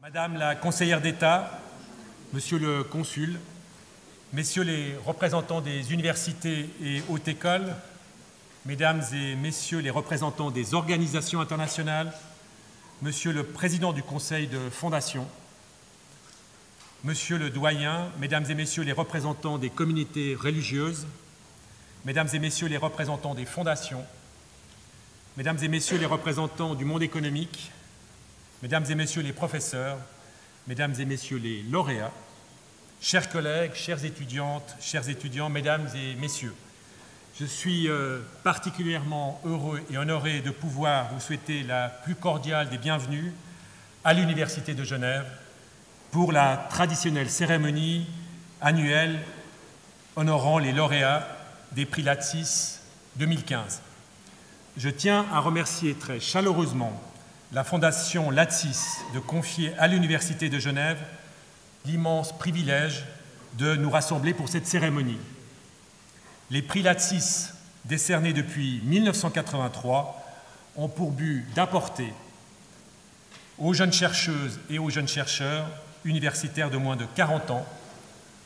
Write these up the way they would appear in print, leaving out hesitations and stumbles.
Madame la conseillère d'État, Monsieur le consul, Messieurs les représentants des universités et hautes écoles, Mesdames et Messieurs les représentants des organisations internationales, Monsieur le Président du Conseil de Fondation, Monsieur le Doyen, Mesdames et Messieurs les représentants des communautés religieuses, Mesdames et Messieurs les représentants des fondations, Mesdames et Messieurs les représentants du monde économique, Mesdames et Messieurs les professeurs, Mesdames et Messieurs les lauréats, chers collègues, chères étudiantes, chers étudiants, Mesdames et Messieurs, je suis particulièrement heureux et honoré de pouvoir vous souhaiter la plus cordiale des bienvenues à l'Université de Genève pour la traditionnelle cérémonie annuelle honorant les lauréats des prix Latsis 2015. Je tiens à remercier très chaleureusement la Fondation Latsis de confier à l'Université de Genève l'immense privilège de nous rassembler pour cette cérémonie. Les prix Latsis, décernés depuis 1983, ont pour but d'apporter aux jeunes chercheuses et aux jeunes chercheurs universitaires de moins de 40 ans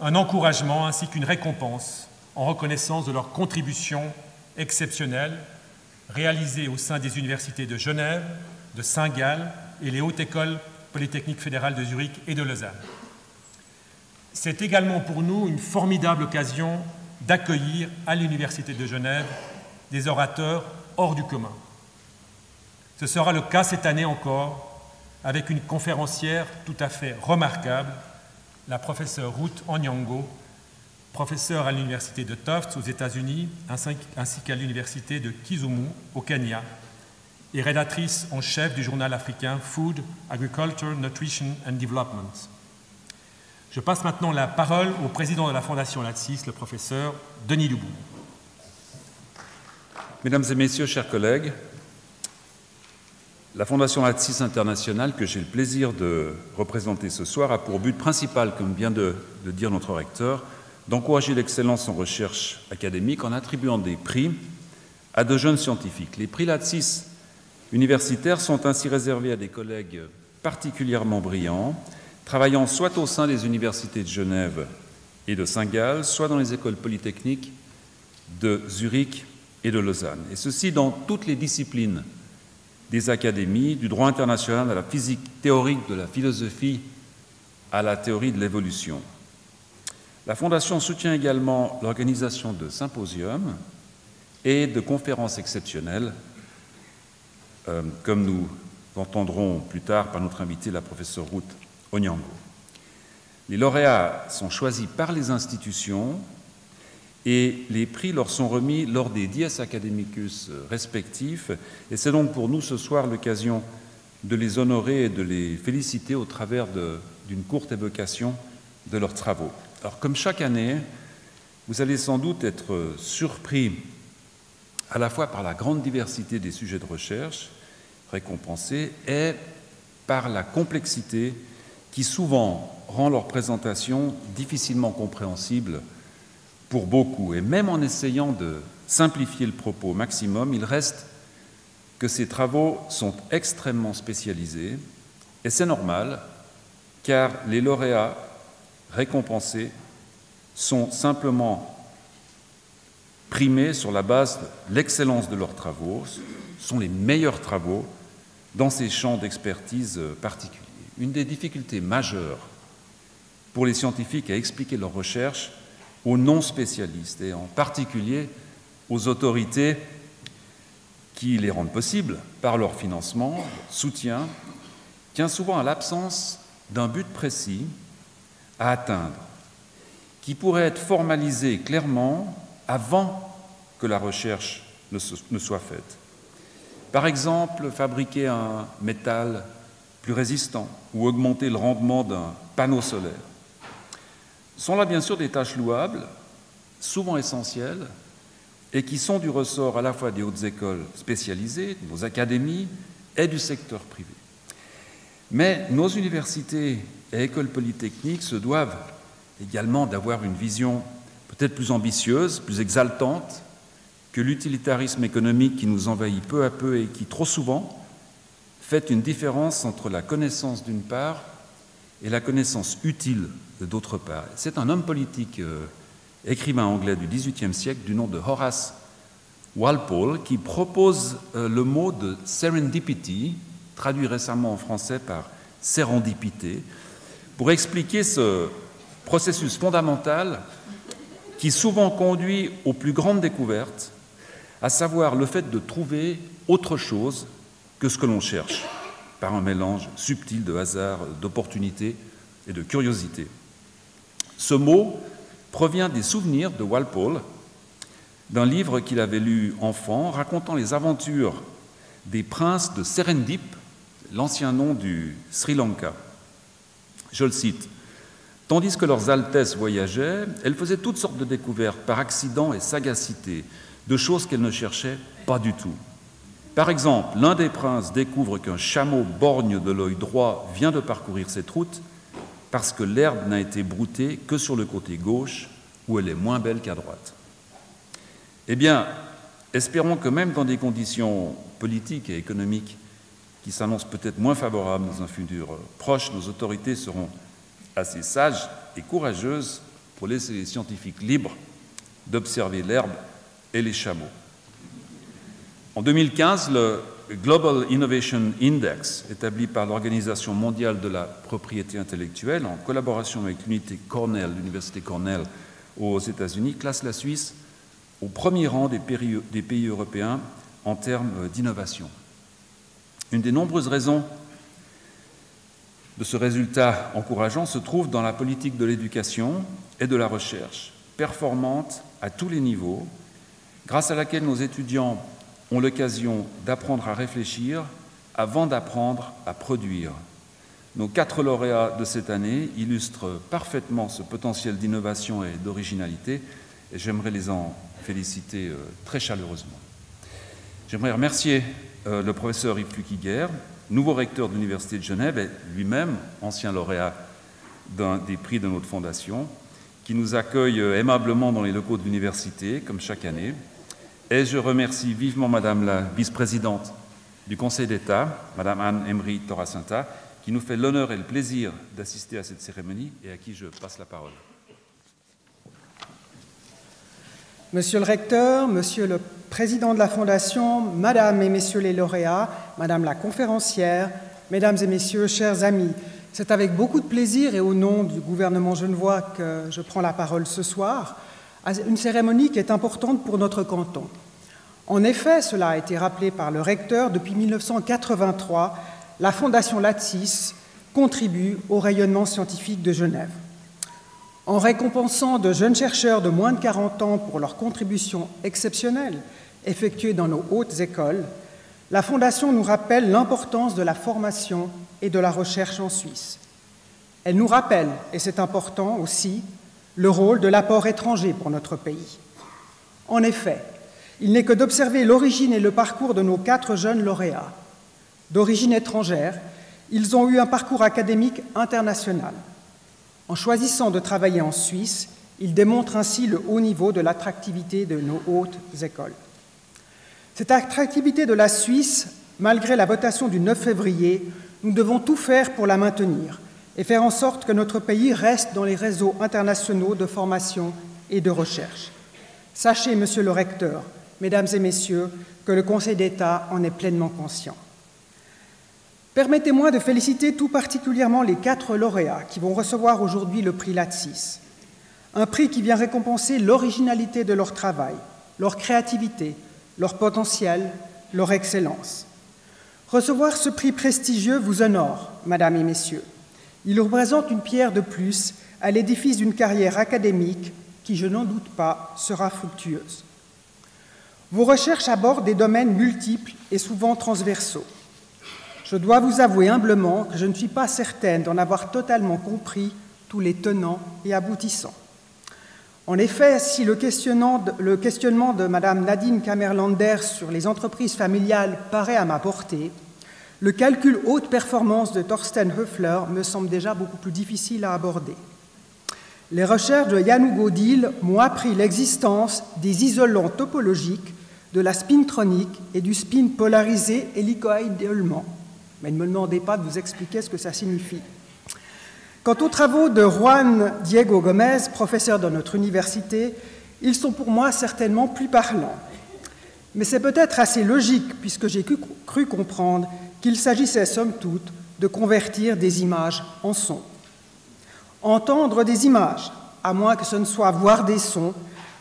un encouragement ainsi qu'une récompense en reconnaissance de leur contribution exceptionnelle réalisée au sein des universités de Genève, de Saint-Gall et les hautes écoles polytechniques fédérales de Zurich et de Lausanne. C'est également pour nous une formidable occasion d'accueillir à l'Université de Genève des orateurs hors du commun. Ce sera le cas cette année encore avec une conférencière tout à fait remarquable, la professeure Ruth Onyango, professeure à l'Université de Tufts aux États-Unis ainsi qu'à l'Université de Kisumu au Kenya et rédactrice en chef du journal africain Food, Agriculture, Nutrition and Development. Je passe maintenant la parole au président de la Fondation Latsis, le professeur Denis Dubourg. Mesdames et Messieurs, chers collègues, la Fondation Latsis Internationale, que j'ai le plaisir de représenter ce soir, a pour but principal, comme vient de dire notre recteur, d'encourager l'excellence en recherche académique en attribuant des prix à de jeunes scientifiques. Les prix Latsis universitaires sont ainsi réservés à des collègues particulièrement brillants, travaillant soit au sein des universités de Genève et de Saint-Gall, soit dans les écoles polytechniques de Zurich et de Lausanne. Et ceci dans toutes les disciplines des académies, du droit international à la physique théorique, de la philosophie à la théorie de l'évolution. La Fondation soutient également l'organisation de symposiums et de conférences exceptionnelles, comme nous entendrons plus tard par notre invitée, la professeure Ruth Onyango. Les lauréats sont choisis par les institutions et les prix leur sont remis lors des Dies Academicus respectifs. Et c'est donc pour nous ce soir l'occasion de les honorer et de les féliciter au travers d'une courte évocation de leurs travaux. Alors, comme chaque année, vous allez sans doute être surpris à la fois par la grande diversité des sujets de recherche récompensés et par la complexité qui souvent rend leur présentation difficilement compréhensible pour beaucoup. Et même en essayant de simplifier le propos au maximum, il reste que ces travaux sont extrêmement spécialisés, et c'est normal, car les lauréats récompensés sont simplement primés sur la base de l'excellence de leurs travaux, sont les meilleurs travaux dans ces champs d'expertise particuliers. Une des difficultés majeures pour les scientifiques à expliquer leurs recherches aux non-spécialistes et en particulier aux autorités qui les rendent possibles par leur financement, leur soutien, tient souvent à l'absence d'un but précis à atteindre, qui pourrait être formalisé clairement avant que la recherche ne soit faite. Par exemple, fabriquer un métal plus résistant ou augmenter le rendement d'un panneau solaire. Ce sont là bien sûr des tâches louables, souvent essentielles, et qui sont du ressort à la fois des hautes écoles spécialisées, de nos académies et du secteur privé. Mais nos universités et écoles polytechniques se doivent également d'avoir une vision peut-être plus ambitieuse, plus exaltante que l'utilitarisme économique qui nous envahit peu à peu et qui, trop souvent, fait une différence entre la connaissance d'une part et la connaissance utile d'autre part. C'est un homme politique, écrivain anglais du XVIIIe siècle du nom de Horace Walpole, qui propose le mot de serendipity, traduit récemment en français par sérendipité, pour expliquer ce processus fondamental qui souvent conduit aux plus grandes découvertes, à savoir le fait de trouver autre chose que ce que l'on cherche, par un mélange subtil de hasard, d'opportunité et de curiosité. Ce mot provient des souvenirs de Walpole, d'un livre qu'il avait lu enfant, racontant les aventures des princes de Serendip, l'ancien nom du Sri Lanka. Je le cite. « Tandis que leurs altesses voyageaient, elles faisaient toutes sortes de découvertes par accident et sagacité, de choses qu'elles ne cherchaient pas du tout. Par exemple, l'un des princes découvre qu'un chameau borgne de l'œil droit vient de parcourir cette route parce que l'herbe n'a été broutée que sur le côté gauche, où elle est moins belle qu'à droite. » Eh bien, espérons que même dans des conditions politiques et économiques qui s'annoncent peut-être moins favorables dans un futur proche, nos autorités seront assez sages et courageuses pour laisser les scientifiques libres d'observer l'herbe et les chameaux. En 2015, le Global Innovation Index, établi par l'Organisation mondiale de la propriété intellectuelle, en collaboration avec l'Université Cornell aux États-Unis, classe la Suisse au premier rang des pays européens en termes d'innovation. Une des nombreuses raisons de ce résultat encourageant se trouve dans la politique de l'éducation et de la recherche, performante à tous les niveaux, grâce à laquelle nos étudiants ont l'occasion d'apprendre à réfléchir avant d'apprendre à produire. Nos 4 lauréats de cette année illustrent parfaitement ce potentiel d'innovation et d'originalité, et j'aimerais les en féliciter très chaleureusement. J'aimerais remercier le professeur Yves Flukiger, nouveau recteur de l'Université de Genève et lui-même ancien lauréat d'un des prix de notre fondation, qui nous accueille aimablement dans les locaux de l'université, comme chaque année. Et je remercie vivement Madame la vice-présidente du Conseil d'État, Madame Anne-Emery Toracinta, qui nous fait l'honneur et le plaisir d'assister à cette cérémonie et à qui je passe la parole. Monsieur le recteur, monsieur le président de la Fondation, Madame et Messieurs les lauréats, Madame la conférencière, Mesdames et Messieurs, chers amis, c'est avec beaucoup de plaisir et au nom du gouvernement genevois que je prends la parole ce soir, à une cérémonie qui est importante pour notre canton. En effet, cela a été rappelé par le recteur, depuis 1983, la Fondation Latsis contribue au rayonnement scientifique de Genève. En récompensant de jeunes chercheurs de moins de 40 ans pour leurs contributions exceptionnelles effectuées dans nos hautes écoles, la Fondation nous rappelle l'importance de la formation et de la recherche en Suisse. Elle nous rappelle, et c'est important aussi, le rôle de l'apport étranger pour notre pays. En effet, il n'est que d'observer l'origine et le parcours de nos 4 jeunes lauréats. D'origine étrangère, ils ont eu un parcours académique international. En choisissant de travailler en Suisse, ils démontrent ainsi le haut niveau de l'attractivité de nos hautes écoles. Cette attractivité de la Suisse, malgré la votation du 9 février, nous devons tout faire pour la maintenir et faire en sorte que notre pays reste dans les réseaux internationaux de formation et de recherche. Sachez, Monsieur le recteur, Mesdames et Messieurs, que le Conseil d'État en est pleinement conscient. Permettez-moi de féliciter tout particulièrement les 4 lauréats qui vont recevoir aujourd'hui le prix Latsis, un prix qui vient récompenser l'originalité de leur travail, leur créativité, leur potentiel, leur excellence. Recevoir ce prix prestigieux vous honore, Mesdames et Messieurs. Il représente une pierre de plus à l'édifice d'une carrière académique qui, je n'en doute pas, sera fructueuse. Vos recherches abordent des domaines multiples et souvent transversaux. Je dois vous avouer humblement que je ne suis pas certaine d'en avoir totalement compris tous les tenants et aboutissants. En effet, si le questionnement de Mme Nadine Kammerlander sur les entreprises familiales paraît à ma portée, le calcul haute performance de Thorsten Höfler me semble déjà beaucoup plus difficile à aborder. Les recherches de Jan Ugodil m'ont appris l'existence des isolants topologiques, de la spintronique et du spin polarisé hélicoïdalement. Mais ne me demandez pas de vous expliquer ce que ça signifie. Quant aux travaux de Juan Diego Gomez, professeur de notre université, ils sont pour moi certainement plus parlants. Mais c'est peut-être assez logique, puisque j'ai cru comprendre qu'il s'agissait, somme toute, de convertir des images en sons. Entendre des images, à moins que ce ne soit voir des sons,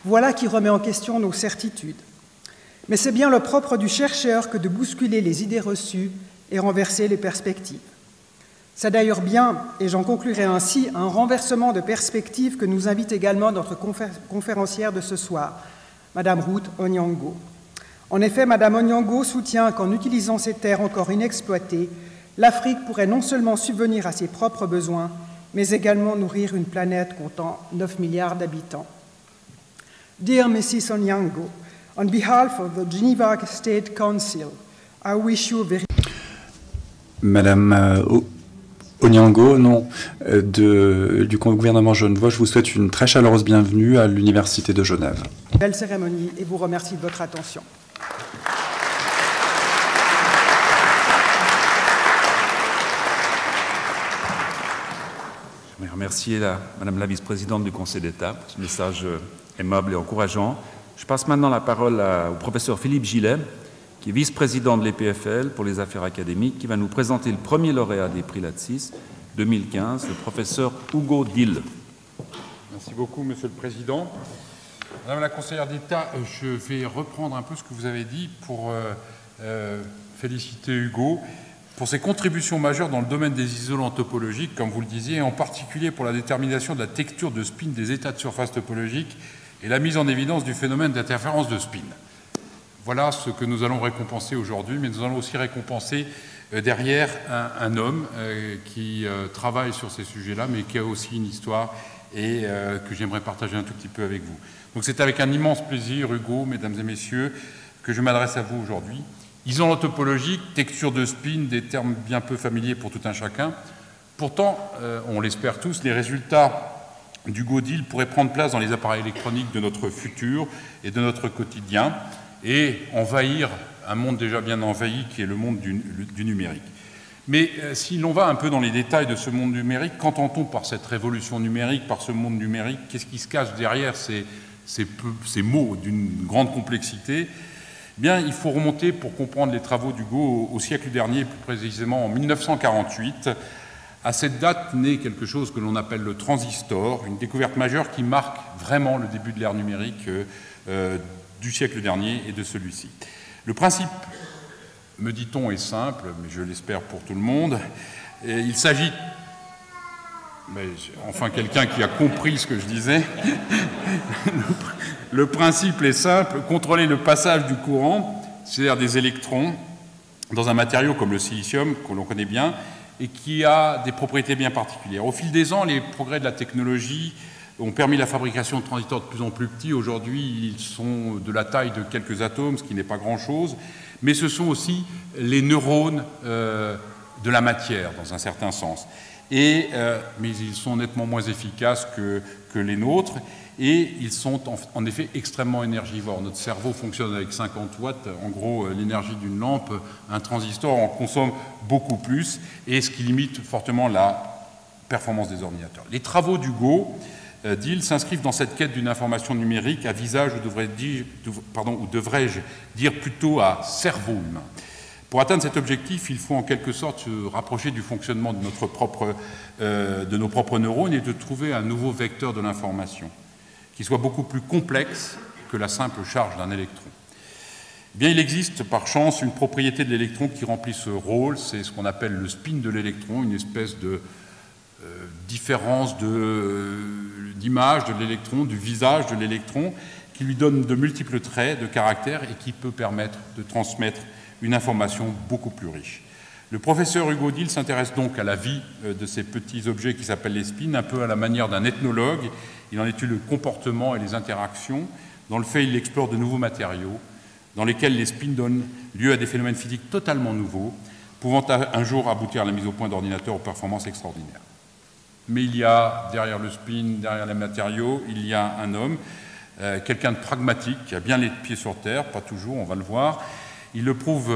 voilà qui remet en question nos certitudes. Mais c'est bien le propre du chercheur que de bousculer les idées reçues et renverser les perspectives. C'est d'ailleurs bien, et j'en conclurai ainsi, un renversement de perspective que nous invite également notre conférencière de ce soir, Madame Ruth Onyango. En effet, Madame Onyango soutient qu'en utilisant ces terres encore inexploitées, l'Afrique pourrait non seulement subvenir à ses propres besoins, mais également nourrir une planète comptant 9 milliards d'habitants. Dear Mrs. Onyango, on behalf of the Geneva State Council, I wish you very... Madame Onyango, au nom du gouvernement genevois, je vous souhaite une très chaleureuse bienvenue à l'Université de Genève. Belle cérémonie et vous remercie de votre attention. Je voudrais remercier Madame la vice-présidente du Conseil d'État pour ce message aimable et encourageant. Je passe maintenant la parole au professeur Philippe Gillet, qui est vice-président de l'EPFL pour les affaires académiques, qui va nous présenter le premier lauréat des prix Latsis 2015, le professeur Hugo Dill. Merci beaucoup, Monsieur le Président. Madame la conseillère d'État, je vais reprendre un peu ce que vous avez dit pour féliciter Hugo pour ses contributions majeures dans le domaine des isolants topologiques, comme vous le disiez, et en particulier pour la détermination de la texture de spin des états de surface topologique et la mise en évidence du phénomène d'interférence de spin. Voilà ce que nous allons récompenser aujourd'hui, mais nous allons aussi récompenser derrière un homme qui travaille sur ces sujets-là, mais qui a aussi une histoire et que j'aimerais partager un tout petit peu avec vous. Donc c'est avec un immense plaisir, Hugo, mesdames et messieurs, que je m'adresse à vous aujourd'hui. Isolant topologique, texture de spin, des termes bien peu familiers pour tout un chacun. Pourtant, on l'espère tous, les résultats d'Hugo Dill pourraient prendre place dans les appareils électroniques de notre futur et de notre quotidien et envahir un monde déjà bien envahi qui est le monde du numérique. Mais si l'on va un peu dans les détails de ce monde numérique, qu'entend-on par cette révolution numérique, par ce monde numérique? Qu'est-ce qui se cache derrière ces mots d'une grande complexité? Eh bien, il faut remonter pour comprendre les travaux d'Hugo au siècle dernier, plus précisément en 1948. À cette date naît quelque chose que l'on appelle le transistor, une découverte majeure qui marque vraiment le début de l'ère numérique du siècle dernier et de celui-ci. Le principe, me dit-on, est simple, mais je l'espère pour tout le monde. Et il s'agit... Enfin, quelqu'un qui a compris ce que je disais. Le principe est simple, contrôler le passage du courant, c'est-à-dire des électrons, dans un matériau comme le silicium, que l'on connaît bien, et qui a des propriétés bien particulières. Au fil des ans, les progrès de la technologie ont permis la fabrication de transistors de plus en plus petits. Aujourd'hui, ils sont de la taille de quelques atomes, ce qui n'est pas grand-chose, mais ce sont aussi les neurones de la matière, dans un certain sens. Mais ils sont nettement moins efficaces que les nôtres, et ils sont en effet extrêmement énergivores. Notre cerveau fonctionne avec 50 watts, en gros l'énergie d'une lampe. Un transistor en consomme beaucoup plus, et ce qui limite fortement la performance des ordinateurs. Les travaux d'Hugo Dill s'inscrivent dans cette quête d'une information numérique à visage, ou devrais-je dire plutôt à cerveau humain. Pour atteindre cet objectif, il faut en quelque sorte se rapprocher du fonctionnement de nos propres neurones et de trouver un nouveau vecteur de l'information qui soit beaucoup plus complexe que la simple charge d'un électron. Eh bien, il existe par chance une propriété de l'électron qui remplit ce rôle, c'est ce qu'on appelle le spin de l'électron, une espèce de différence d'image de l'électron, du visage de l'électron, qui lui donne de multiples traits de caractère et qui peut permettre de transmettre une information beaucoup plus riche. Le professeur Hugo Dill s'intéresse donc à la vie de ces petits objets qui s'appellent les spins, un peu à la manière d'un ethnologue. Il en étudie le comportement et les interactions. Dans le fait, il explore de nouveaux matériaux dans lesquels les spins donnent lieu à des phénomènes physiques totalement nouveaux, pouvant un jour aboutir à la mise au point d'ordinateurs aux performances extraordinaires. Mais il y a, derrière le spin, derrière les matériaux, il y a un homme, quelqu'un de pragmatique, qui a bien les pieds sur terre, pas toujours, on va le voir. Il le prouve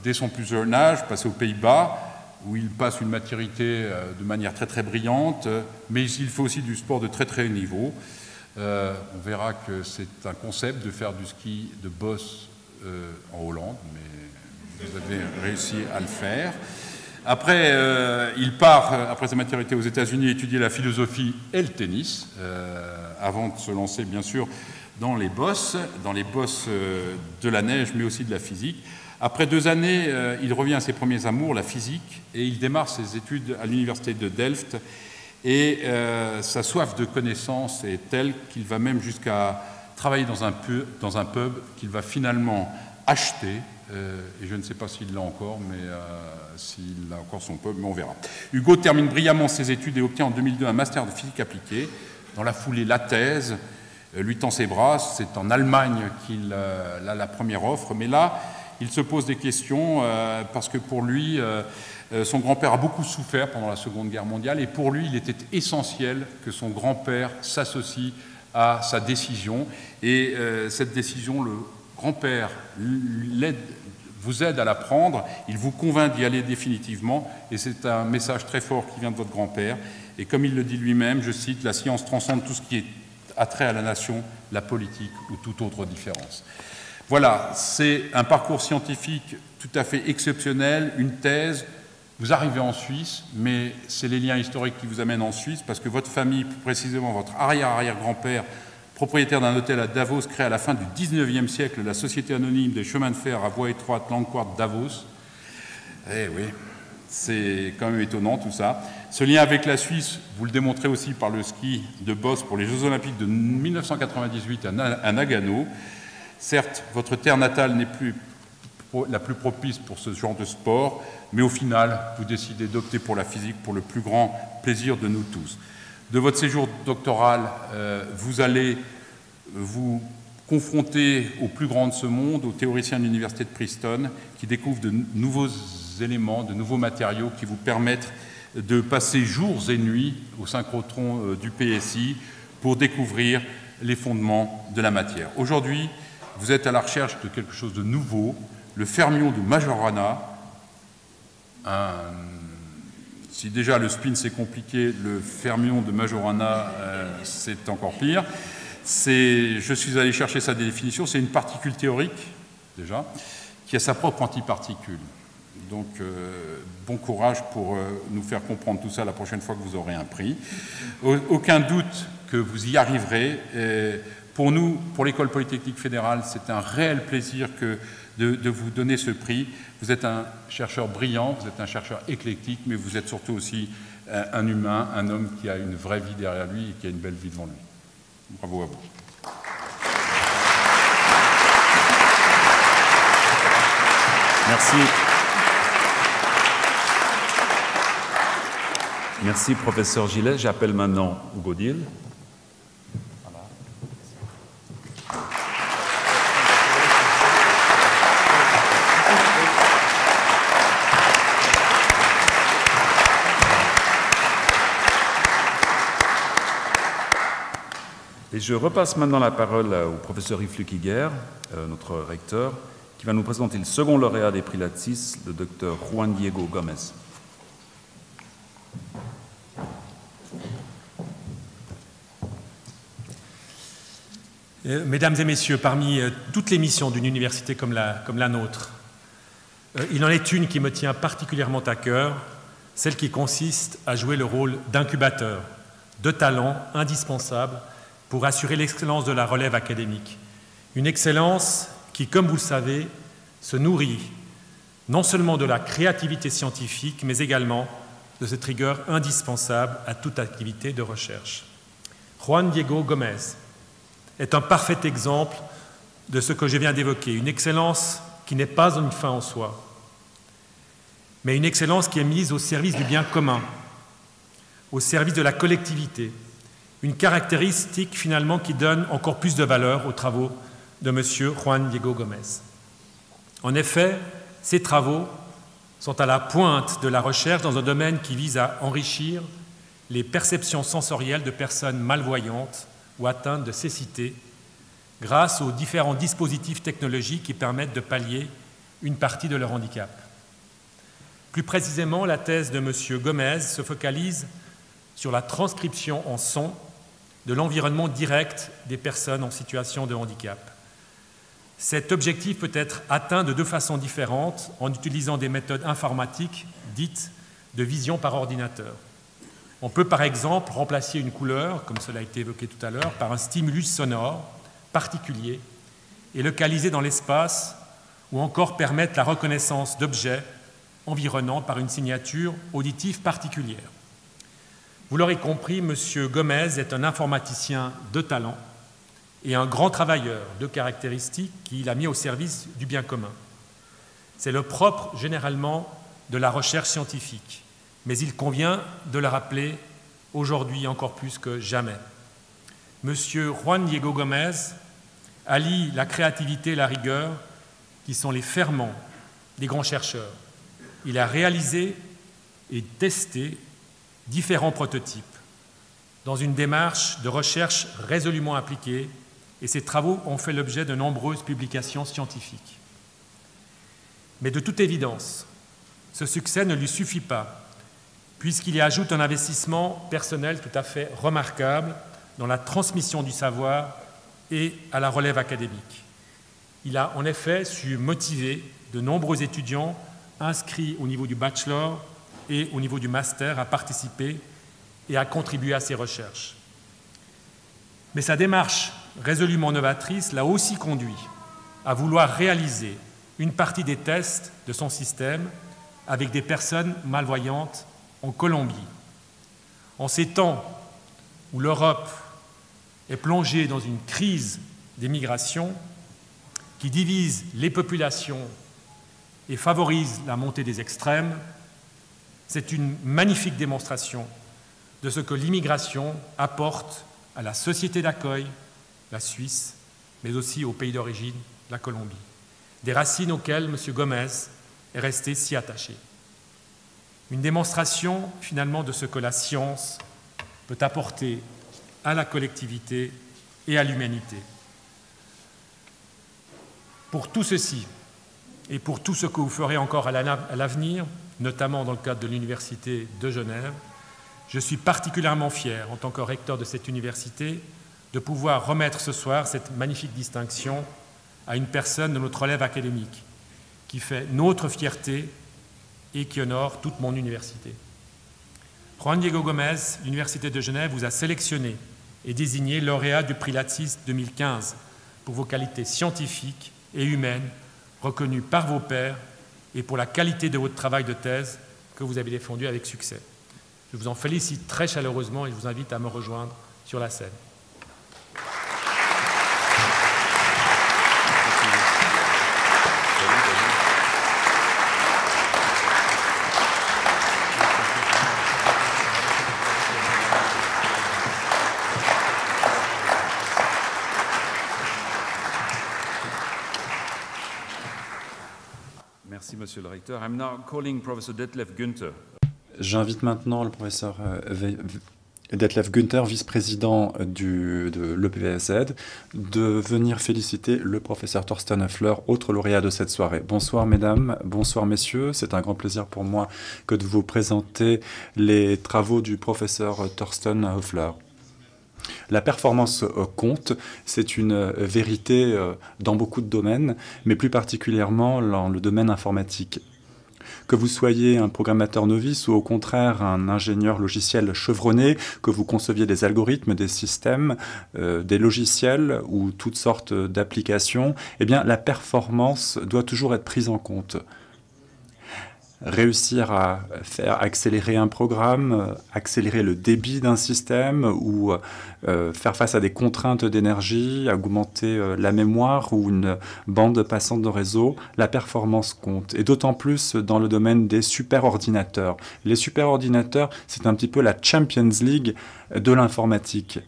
dès son plus jeune âge, passé aux Pays-Bas, où il passe une maturité de manière très très brillante, mais il fait aussi du sport de très très haut niveau. On verra que c'est un concept de faire du ski de boss en Hollande, mais vous avez réussi à le faire. Après, il part, après sa maturité aux États-Unis, étudier la philosophie et le tennis, avant de se lancer bien sûr dans les bosses de la neige, mais aussi de la physique. Après 2 années, il revient à ses premiers amours, la physique, et il démarre ses études à l'université de Delft. Et sa soif de connaissance est telle qu'il va même jusqu'à travailler dans un pub qu'il va finalement acheter. Et je ne sais pas s'il l'a encore, mais s'il a encore son pub, mais on verra. Hugo termine brillamment ses études et obtient en 2002 un master de physique appliquée. Dans la foulée, la thèse lui tend ses bras. C'est en Allemagne qu'il a la première offre, mais là, il se pose des questions parce que pour lui, son grand-père a beaucoup souffert pendant la Seconde Guerre mondiale et pour lui, il était essentiel que son grand-père s'associe à sa décision. Et cette décision, le grand-père vous aide à la prendre, il vous convainc d'y aller définitivement et c'est un message très fort qui vient de votre grand-père. Et comme il le dit lui-même, je cite, « La science transcende tout ce qui est attrait à la nation, la politique ou toute autre différence ». Voilà, c'est un parcours scientifique tout à fait exceptionnel, une thèse. Vous arrivez en Suisse, mais c'est les liens historiques qui vous amènent en Suisse, parce que votre famille, plus précisément votre arrière-arrière-grand-père, propriétaire d'un hôtel à Davos, crée à la fin du XIXe siècle la Société anonyme des chemins de fer à voie étroite Landquart Davos. Eh oui, c'est quand même étonnant tout ça. Ce lien avec la Suisse, vous le démontrez aussi par le ski de boss pour les Jeux Olympiques de 1998 à Nagano. Certes, votre terre natale n'est plus la plus propice pour ce genre de sport, mais au final, vous décidez d'opter pour la physique pour le plus grand plaisir de nous tous. De votre séjour doctoral, vous allez vous confronter aux plus grands de ce monde, aux théoriciens de l'université de Princeton, qui découvrent de nouveaux éléments, de nouveaux matériaux qui vous permettent de passer jours et nuits au synchrotron du PSI pour découvrir les fondements de la matière. Aujourd'hui, vous êtes à la recherche de quelque chose de nouveau, le fermion de Majorana. Si déjà le spin c'est compliqué, le fermion de Majorana c'est encore pire. Je suis allé chercher sa définition, c'est une particule théorique, déjà, qui a sa propre antiparticule. Donc, bon courage pour nous faire comprendre tout ça la prochaine fois que vous aurez un prix. Aucun doute que vous y arriverez. Pour nous, pour l'École Polytechnique Fédérale, c'est un réel plaisir de vous donner ce prix. Vous êtes un chercheur brillant, vous êtes un chercheur éclectique, mais vous êtes surtout aussi un humain, un homme qui a une vraie vie derrière lui et qui a une belle vie devant lui. Bravo à vous. Merci. Merci, professeur Gillet. J'appelle maintenant Hugo Dill. Et je repasse maintenant la parole au professeur Yves Luquiger, notre recteur, qui va nous présenter le second lauréat des prix Latsis, le docteur Juan Diego Gomez. Mesdames et messieurs, parmi toutes les missions d'une université comme la nôtre, il en est une qui me tient particulièrement à cœur, celle qui consiste à jouer le rôle d'incubateur, de talent indispensable pour assurer l'excellence de la relève académique. Une excellence qui, comme vous le savez, se nourrit non seulement de la créativité scientifique, mais également de cette rigueur indispensable à toute activité de recherche. Juan Diego Gomez est un parfait exemple de ce que je viens d'évoquer, une excellence qui n'est pas une fin en soi, mais une excellence qui est mise au service du bien commun, au service de la collectivité, une caractéristique finalement qui donne encore plus de valeur aux travaux de M. Juan Diego Gomez. En effet, ces travaux sont à la pointe de la recherche dans un domaine qui vise à enrichir les perceptions sensorielles de personnes malvoyantes ou atteintes de cécité grâce aux différents dispositifs technologiques qui permettent de pallier une partie de leur handicap. Plus précisément, la thèse de M. Gomez se focalise sur la transcription en son de l'environnement direct des personnes en situation de handicap. Cet objectif peut être atteint de deux façons différentes en utilisant des méthodes informatiques dites de vision par ordinateur. On peut par exemple remplacer une couleur, comme cela a été évoqué tout à l'heure, par un stimulus sonore particulier et localisé dans l'espace, ou encore permettre la reconnaissance d'objets environnants par une signature auditive particulière. Vous l'aurez compris, M. Gomez est un informaticien de talent et un grand travailleur de caractéristiques qu'il a mis au service du bien commun. C'est le propre, généralement, de la recherche scientifique, mais il convient de le rappeler aujourd'hui encore plus que jamais. M. Juan Diego Gomez allie la créativité et la rigueur qui sont les ferments des grands chercheurs. Il a réalisé et testé différents prototypes dans une démarche de recherche résolument appliquée, et ses travaux ont fait l'objet de nombreuses publications scientifiques. Mais de toute évidence, ce succès ne lui suffit pas, puisqu'il y ajoute un investissement personnel tout à fait remarquable dans la transmission du savoir et à la relève académique. Il a en effet su motiver de nombreux étudiants inscrits au niveau du bachelor et au niveau du master à participer et à contribuer à ses recherches. Mais sa démarche résolument novatrice l'a aussi conduit à vouloir réaliser une partie des tests de son système avec des personnes malvoyantes en Colombie. En ces temps où l'Europe est plongée dans une crise des migrations qui divise les populations et favorise la montée des extrêmes, c'est une magnifique démonstration de ce que l'immigration apporte à la société d'accueil, la Suisse, mais aussi au pays d'origine, la Colombie. Des racines auxquelles M. Gomez est resté si attaché. Une démonstration finalement de ce que la science peut apporter à la collectivité et à l'humanité. Pour tout ceci et pour tout ce que vous ferez encore à l'avenir, notamment dans le cadre de l'Université de Genève, je suis particulièrement fier, en tant que recteur de cette université, de pouvoir remettre ce soir cette magnifique distinction à une personne de notre relève académique qui fait notre fierté et qui honore toute mon université. Juan Diego Gomez, l'Université de Genève, vous a sélectionné et désigné lauréat du prix Latsis 2015 pour vos qualités scientifiques et humaines reconnues par vos pairs et pour la qualité de votre travail de thèse que vous avez défendu avec succès. Je vous en félicite très chaleureusement et je vous invite à me rejoindre sur la scène. Merci, Monsieur le Recteur. I'm now calling Professor Detlef Günther. J'invite maintenant le professeur Detlef Günther, vice-président de l'EPVSZ, de venir féliciter le professeur Thorsten Höfler, autre lauréat de cette soirée. Bonsoir mesdames, bonsoir messieurs. C'est un grand plaisir pour moi que de vous présenter les travaux du professeur Thorsten Höfler. La performance compte, c'est une vérité dans beaucoup de domaines, mais plus particulièrement dans le domaine informatique. Que vous soyez un programmateur novice ou au contraire un ingénieur logiciel chevronné, que vous conceviez des algorithmes, des systèmes, des logiciels ou toutes sortes d'applications, eh bien la performance doit toujours être prise en compte. Réussir à faire accélérer un programme, accélérer le débit d'un système ou faire face à des contraintes d'énergie, augmenter la mémoire ou une bande passante de réseau, la performance compte. Et d'autant plus dans le domaine des superordinateurs. Les superordinateurs, c'est un petit peu la Champions League de l'informatique.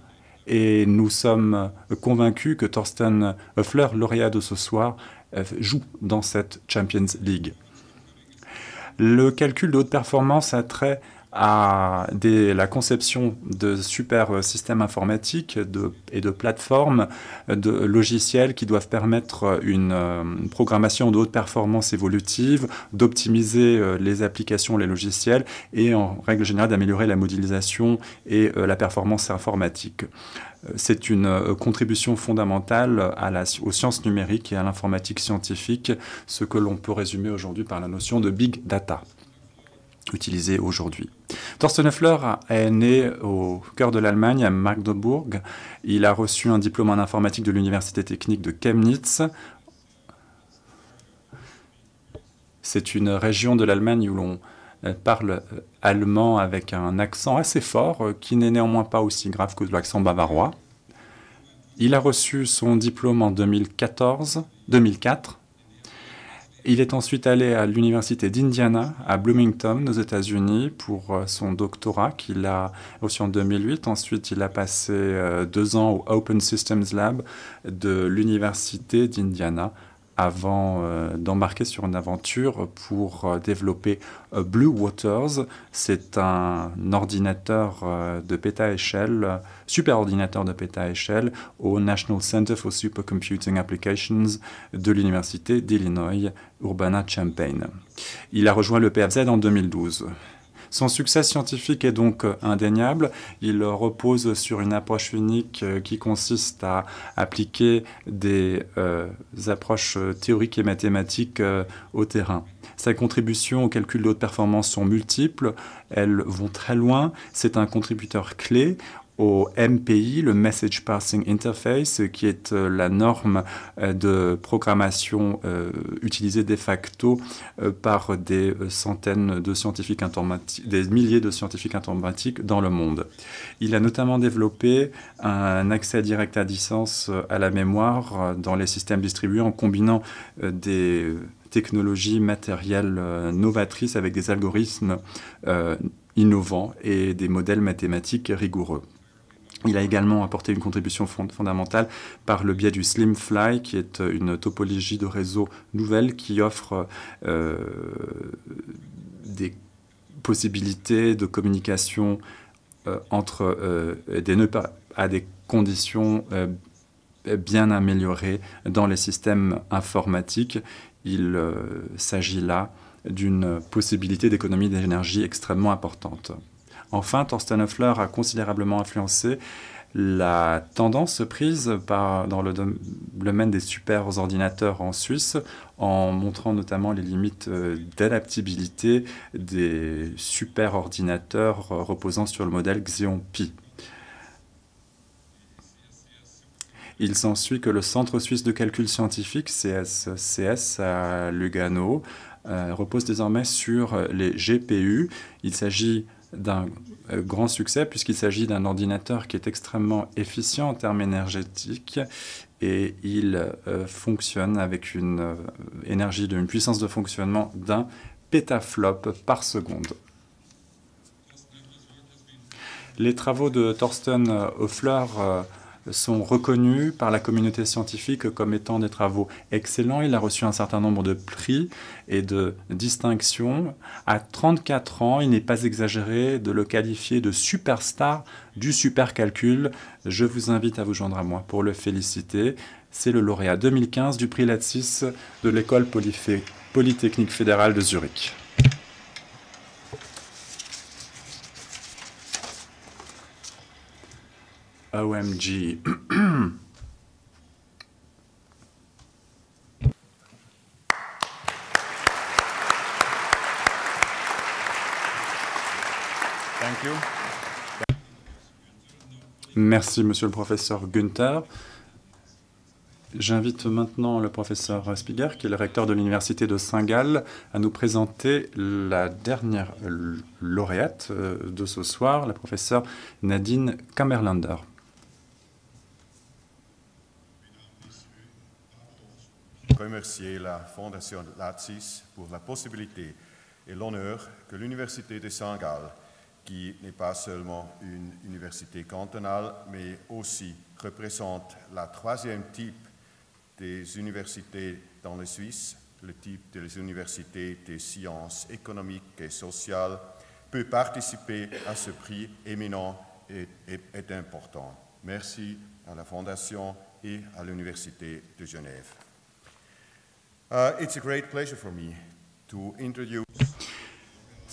Et nous sommes convaincus que Thorsten Höfler, lauréat de ce soir, joue dans cette Champions League. Le calcul de haute performance a trait à la conception de super systèmes informatiques et de plateformes de logiciels qui doivent permettre une programmation de haute performance évolutive, d'optimiser les applications, les logiciels et en règle générale d'améliorer la modélisation et la performance informatique. C'est une contribution fondamentale aux sciences numériques et à l'informatique scientifique, ce que l'on peut résumer aujourd'hui par la notion de big data, utilisée aujourd'hui. Thorsten Höfler est né au cœur de l'Allemagne, à Magdebourg. Il a reçu un diplôme en informatique de l'Université technique de Chemnitz. C'est une région de l'Allemagne où l'on parle allemand avec un accent assez fort, qui n'est néanmoins pas aussi grave que l'accent bavarois. Il a reçu son diplôme en 2004. Il est ensuite allé à l'université d'Indiana, à Bloomington, aux États-Unis, pour son doctorat qu'il a reçu en 2008. Ensuite, il a passé 2 ans au Open Systems Lab de l'université d'Indiana, avant d'embarquer sur une aventure pour développer Blue Waters. C'est un ordinateur de pétaéchelle, superordinateur de pétaéchelle au National Center for Supercomputing Applications de l'Université d'Illinois, Urbana-Champaign. Il a rejoint le PFZ en 2012. Son succès scientifique est donc indéniable. Il repose sur une approche unique qui consiste à appliquer des approches théoriques et mathématiques au terrain. Ses contributions au calcul de haute performance sont multiples, elles vont très loin. C'est un contributeur clé au MPI, le Message Passing Interface, qui est la norme de programmation utilisée de facto par des centaines de scientifiques informatiques, des milliers de scientifiques informatiques dans le monde. Il a notamment développé un accès direct à distance à la mémoire dans les systèmes distribués en combinant des technologies matérielles novatrices avec des algorithmes innovants et des modèles mathématiques rigoureux. Il a également apporté une contribution fondamentale par le biais du SlimFly, qui est une topologie de réseau nouvelle qui offre des possibilités de communication entre des nœuds à des conditions bien améliorées dans les systèmes informatiques. Il s'agit là d'une possibilité d'économie d'énergie extrêmement importante. Enfin, Thorsten Höfler a considérablement influencé la tendance prise dans le domaine des super ordinateurs en Suisse, en montrant notamment les limites d'adaptabilité des super ordinateurs reposant sur le modèle Xeon Pi. Il s'ensuit que le Centre suisse de calcul scientifique, CSCS, à Lugano, repose désormais sur les GPU. Il s'agit d'un grand succès puisqu'il s'agit d'un ordinateur qui est extrêmement efficient en termes énergétiques et il fonctionne avec une puissance de fonctionnement d'1 pétaflop par seconde. Les travaux de Thorsten Höfler sont reconnus par la communauté scientifique comme étant des travaux excellents. Il a reçu un certain nombre de prix et de distinctions. À 34 ans, il n'est pas exagéré de le qualifier de superstar du supercalcul. Je vous invite à vous joindre à moi pour le féliciter. C'est le lauréat 2015 du prix Latsis de l'École Polytechnique fédérale de Zurich. OMG. Thank you. Merci, monsieur le professeur Günther. J'invite maintenant le professeur Spiger, qui est le recteur de l'Université de Saint-Gall, à nous présenter la dernière lauréate de ce soir, la professeure Nadine Kammerlander. Remercier la Fondation Latsis pour la possibilité et l'honneur que l'Université de Saint-Gall, qui n'est pas seulement une université cantonale, mais aussi représente la troisième type des universités dans la Suisse, le type des universités des sciences économiques et sociales, peut participer à ce prix éminent est important. Merci à la Fondation et à l'Université de Genève. It's a great pleasure for me to introduce.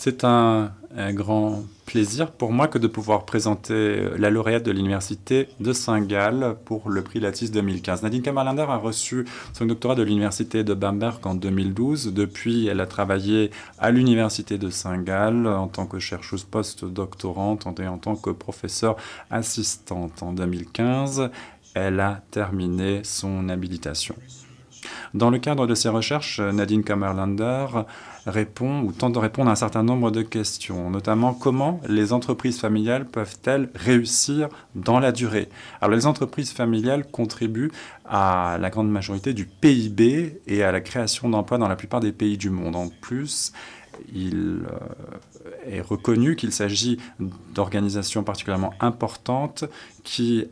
C'est un grand plaisir pour moi que de pouvoir présenter la lauréate de l'Université de Saint-Gall pour le prix Lattice 2015. Nadine Kammerlander a reçu son doctorat de l'Université de Bamberg en 2012. Depuis, elle a travaillé à l'Université de Saint-Gall en tant que chercheuse post-doctorante et en tant que professeure assistante. En 2015, elle a terminé son habilitation. Dans le cadre de ses recherches, Nadine Kammerlander répond ou tente de répondre à un certain nombre de questions, notamment comment les entreprises familiales peuvent-elles réussir dans la durée. Alors les entreprises familiales contribuent à la grande majorité du PIB et à la création d'emplois dans la plupart des pays du monde. En plus, il est reconnu qu'il s'agit d'organisations particulièrement importantes qui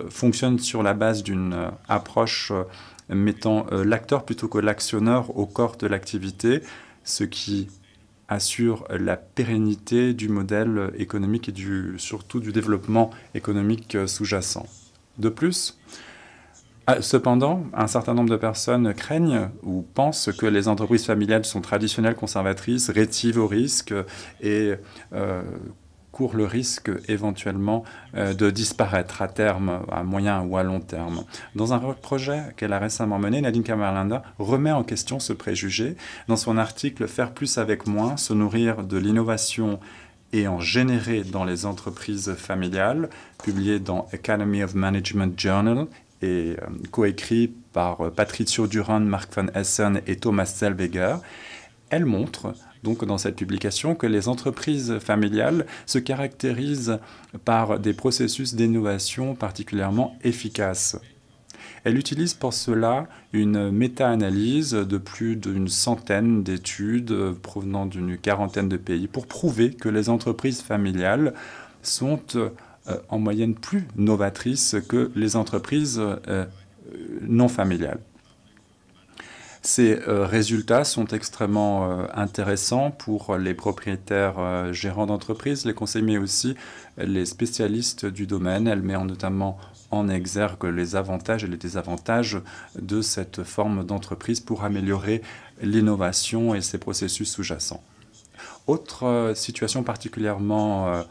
fonctionnent sur la base d'une approche mettant l'acteur plutôt que l'actionneur au corps de l'activité, ce qui assure la pérennité du modèle économique et surtout du développement économique sous-jacent. De plus, cependant, un certain nombre de personnes craignent ou pensent que les entreprises familiales sont traditionnelles, conservatrices, rétives au risque et court le risque éventuellement de disparaître à terme, à moyen ou à long terme. Dans un projet qu'elle a récemment mené, Nadine Kammerlander remet en question ce préjugé. Dans son article « Faire plus avec moins, se nourrir de l'innovation et en générer dans les entreprises familiales », publié dans Academy of Management Journal et coécrit par Patrizio Durand, Mark van Essen et Thomas Zellweger, elle montre donc dans cette publication que les entreprises familiales se caractérisent par des processus d'innovation particulièrement efficaces. Elle utilise pour cela une méta-analyse de plus d'une centaine d'études provenant d'une quarantaine de pays pour prouver que les entreprises familiales sont en moyenne plus novatrices que les entreprises non familiales. Ces résultats sont extrêmement intéressants pour les propriétaires gérants d'entreprises, les conseillers, mais aussi les spécialistes du domaine. Elle met notamment en exergue les avantages et les désavantages de cette forme d'entreprise pour améliorer l'innovation et ses processus sous-jacents. Autre situation particulièrement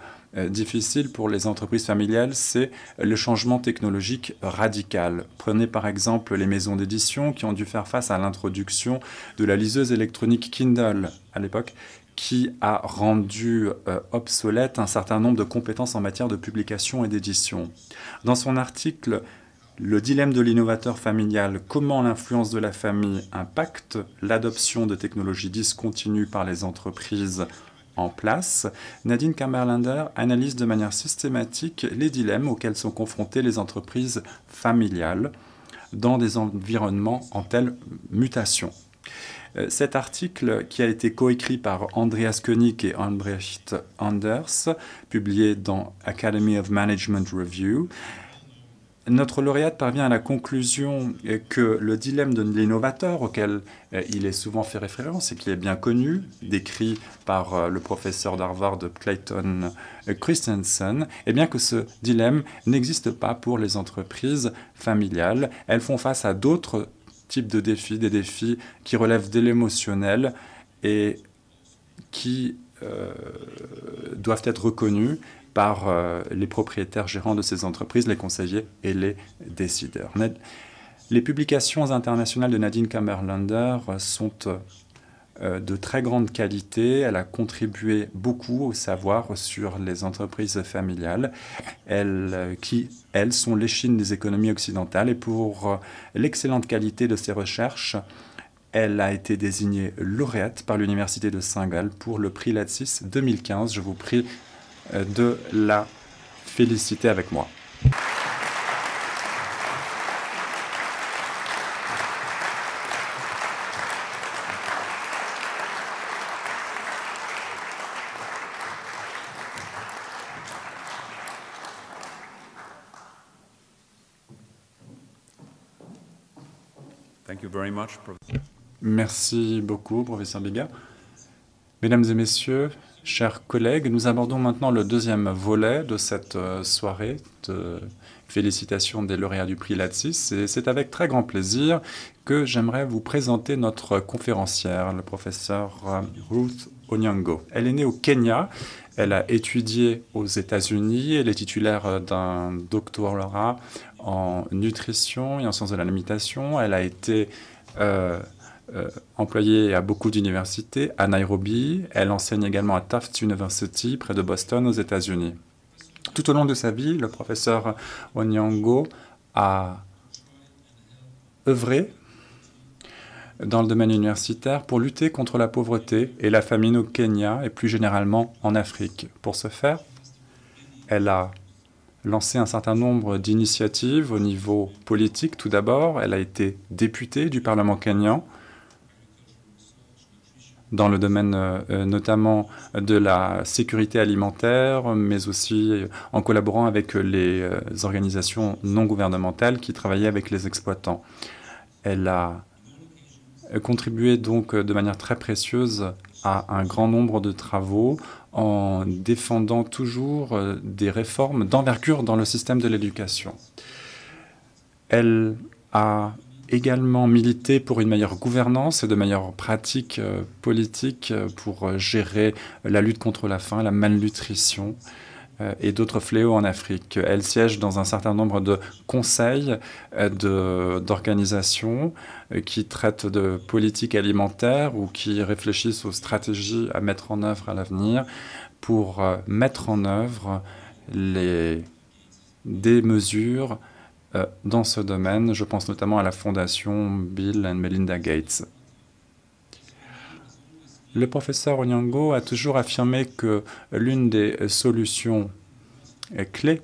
difficile pour les entreprises familiales, c'est le changement technologique radical. Prenez par exemple les maisons d'édition qui ont dû faire face à l'introduction de la liseuse électronique Kindle à l'époque, qui a rendu obsolète un certain nombre de compétences en matière de publication et d'édition. Dans son article « Le dilemme de l'innovateur familial, comment l'influence de la famille impacte l'adoption de technologies discontinues par les entreprises en place », Nadine Kammerlander analyse de manière systématique les dilemmes auxquels sont confrontées les entreprises familiales dans des environnements en telle mutation. Cet article, qui a été coécrit par Andreas König et Albrecht Anders, publié dans Academy of Management Review, notre lauréate parvient à la conclusion que le dilemme de l'innovateur, auquel il est souvent fait référence et qui est bien connu, décrit par le professeur d'Harvard Clayton Christensen, eh bien que ce dilemme n'existe pas pour les entreprises familiales. Elles font face à d'autres types de défis, des défis qui relèvent de l'émotionnel et qui doivent être reconnus par les propriétaires gérants de ces entreprises, les conseillers et les décideurs. Les publications internationales de Nadine Kammerlander sont de très grande qualité. Elle a contribué beaucoup au savoir sur les entreprises familiales, qui, elles, sont l'échine des économies occidentales. Et pour l'excellente qualité de ses recherches, elle a été désignée lauréate par l'Université de Saint-Gall pour le prix Lattice 2015. Je vous prie de la féliciter avec moi. Thank you very much, Merci beaucoup, professeur Biga. Mesdames et messieurs, Chers collègues, nous abordons maintenant le deuxième volet de cette soirée de félicitations des lauréats du prix Latsis. Et c'est avec très grand plaisir que j'aimerais vous présenter notre conférencière, le professeur Ruth Onyango. Elle est née au Kenya, elle a étudié aux États-Unis, elle est titulaire d'un doctorat en nutrition et en sciences de l'alimentation. Elle a été employée à beaucoup d'universités, à Nairobi. Elle enseigne également à Tufts University, près de Boston, aux États-Unis. Tout au long de sa vie, le professeur Onyango a œuvré dans le domaine universitaire pour lutter contre la pauvreté et la famine au Kenya et plus généralement en Afrique. Pour ce faire, elle a lancé un certain nombre d'initiatives au niveau politique. Tout d'abord, elle a été députée du Parlement kényan dans le domaine notamment de la sécurité alimentaire, mais aussi en collaborant avec les organisations non gouvernementales qui travaillaient avec les exploitants. Elle a contribué donc de manière très précieuse à un grand nombre de travaux en défendant toujours des réformes d'envergure dans le système de l'éducation. Elle a également milité pour une meilleure gouvernance et de meilleures pratiques politiques pour gérer la lutte contre la faim, la malnutrition et d'autres fléaux en Afrique. Elle siège dans un certain nombre de conseils d'organisations qui traitent de politique alimentaire ou qui réfléchissent aux stratégies à mettre en œuvre à l'avenir pour mettre en œuvre des mesures dans ce domaine. Je pense notamment à la fondation Bill and Melinda Gates. Le professeur Onyango a toujours affirmé que l'une des solutions clés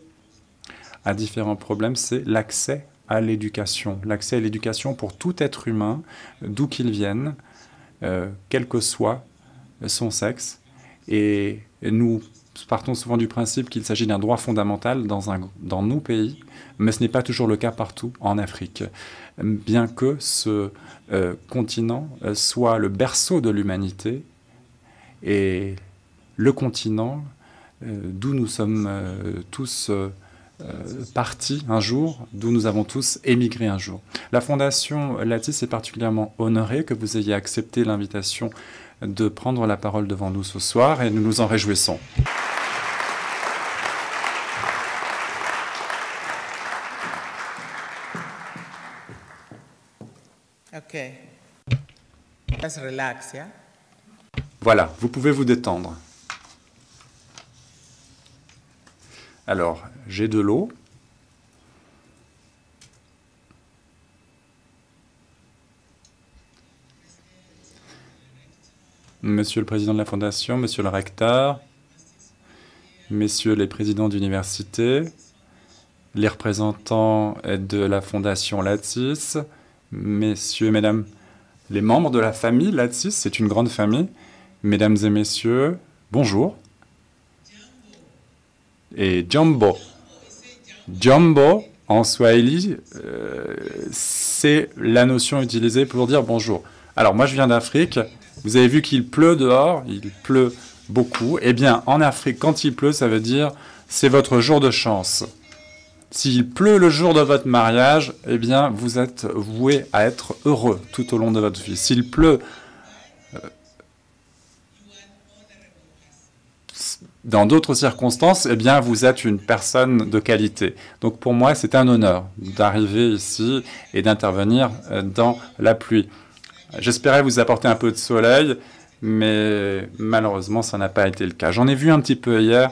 à différents problèmes, c'est l'accès à l'éducation. L'accès à l'éducation pour tout être humain, d'où qu'il vienne, quel que soit son sexe. Et nous partons souvent du principe qu'il s'agit d'un droit fondamental dans nos pays, mais ce n'est pas toujours le cas partout en Afrique. Bien que ce continent soit le berceau de l'humanité et le continent d'où nous sommes tous partis un jour, d'où nous avons tous émigré un jour. La Fondation Latsis est particulièrement honorée que vous ayez accepté l'invitation de prendre la parole devant nous ce soir et nous nous en réjouissons. Ok. Let's relax, yeah? Voilà, vous pouvez vous détendre. Alors, j'ai de l'eau. Monsieur le président de la Fondation, monsieur le recteur, messieurs les présidents d'université, les représentants de la Fondation Latsis, messieurs, mesdames, les membres de la famille Latsis, c'est une grande famille, mesdames et messieurs, bonjour. Et Jambo. Jambo, en Swahili, c'est la notion utilisée pour dire bonjour. Alors, moi, je viens d'Afrique. Vous avez vu qu'il pleut dehors, il pleut beaucoup. Eh bien, en Afrique, quand il pleut, ça veut dire c'est votre jour de chance. S'il pleut le jour de votre mariage, eh bien, vous êtes voué à être heureux tout au long de votre vie. S'il pleut dans d'autres circonstances, eh bien, vous êtes une personne de qualité. Donc, pour moi, c'est un honneur d'arriver ici et d'intervenir dans la pluie. J'espérais vous apporter un peu de soleil, mais malheureusement, ça n'a pas été le cas. J'en ai vu un petit peu hier,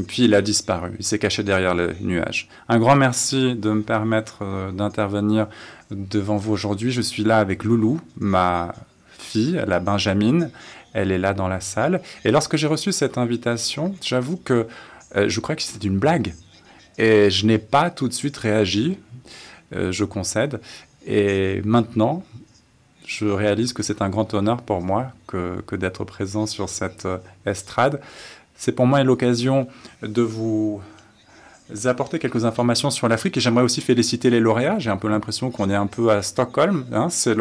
puis il a disparu. Il s'est caché derrière les nuages. Un grand merci de me permettre d'intervenir devant vous aujourd'hui. Je suis là avec Loulou, ma fille, la Benjamine. Elle est là dans la salle. Et lorsque j'ai reçu cette invitation, j'avoue que je crois que c'était une blague. Et je n'ai pas tout de suite réagi, je concède. Et maintenant, je réalise que c'est un grand honneur pour moi que d'être présent sur cette estrade. C'est pour moi l'occasion de vous apporter quelques informations sur l'Afrique et j'aimerais aussi féliciter les lauréats. J'ai un peu l'impression qu'on est un peu à Stockholm. Hein, c'est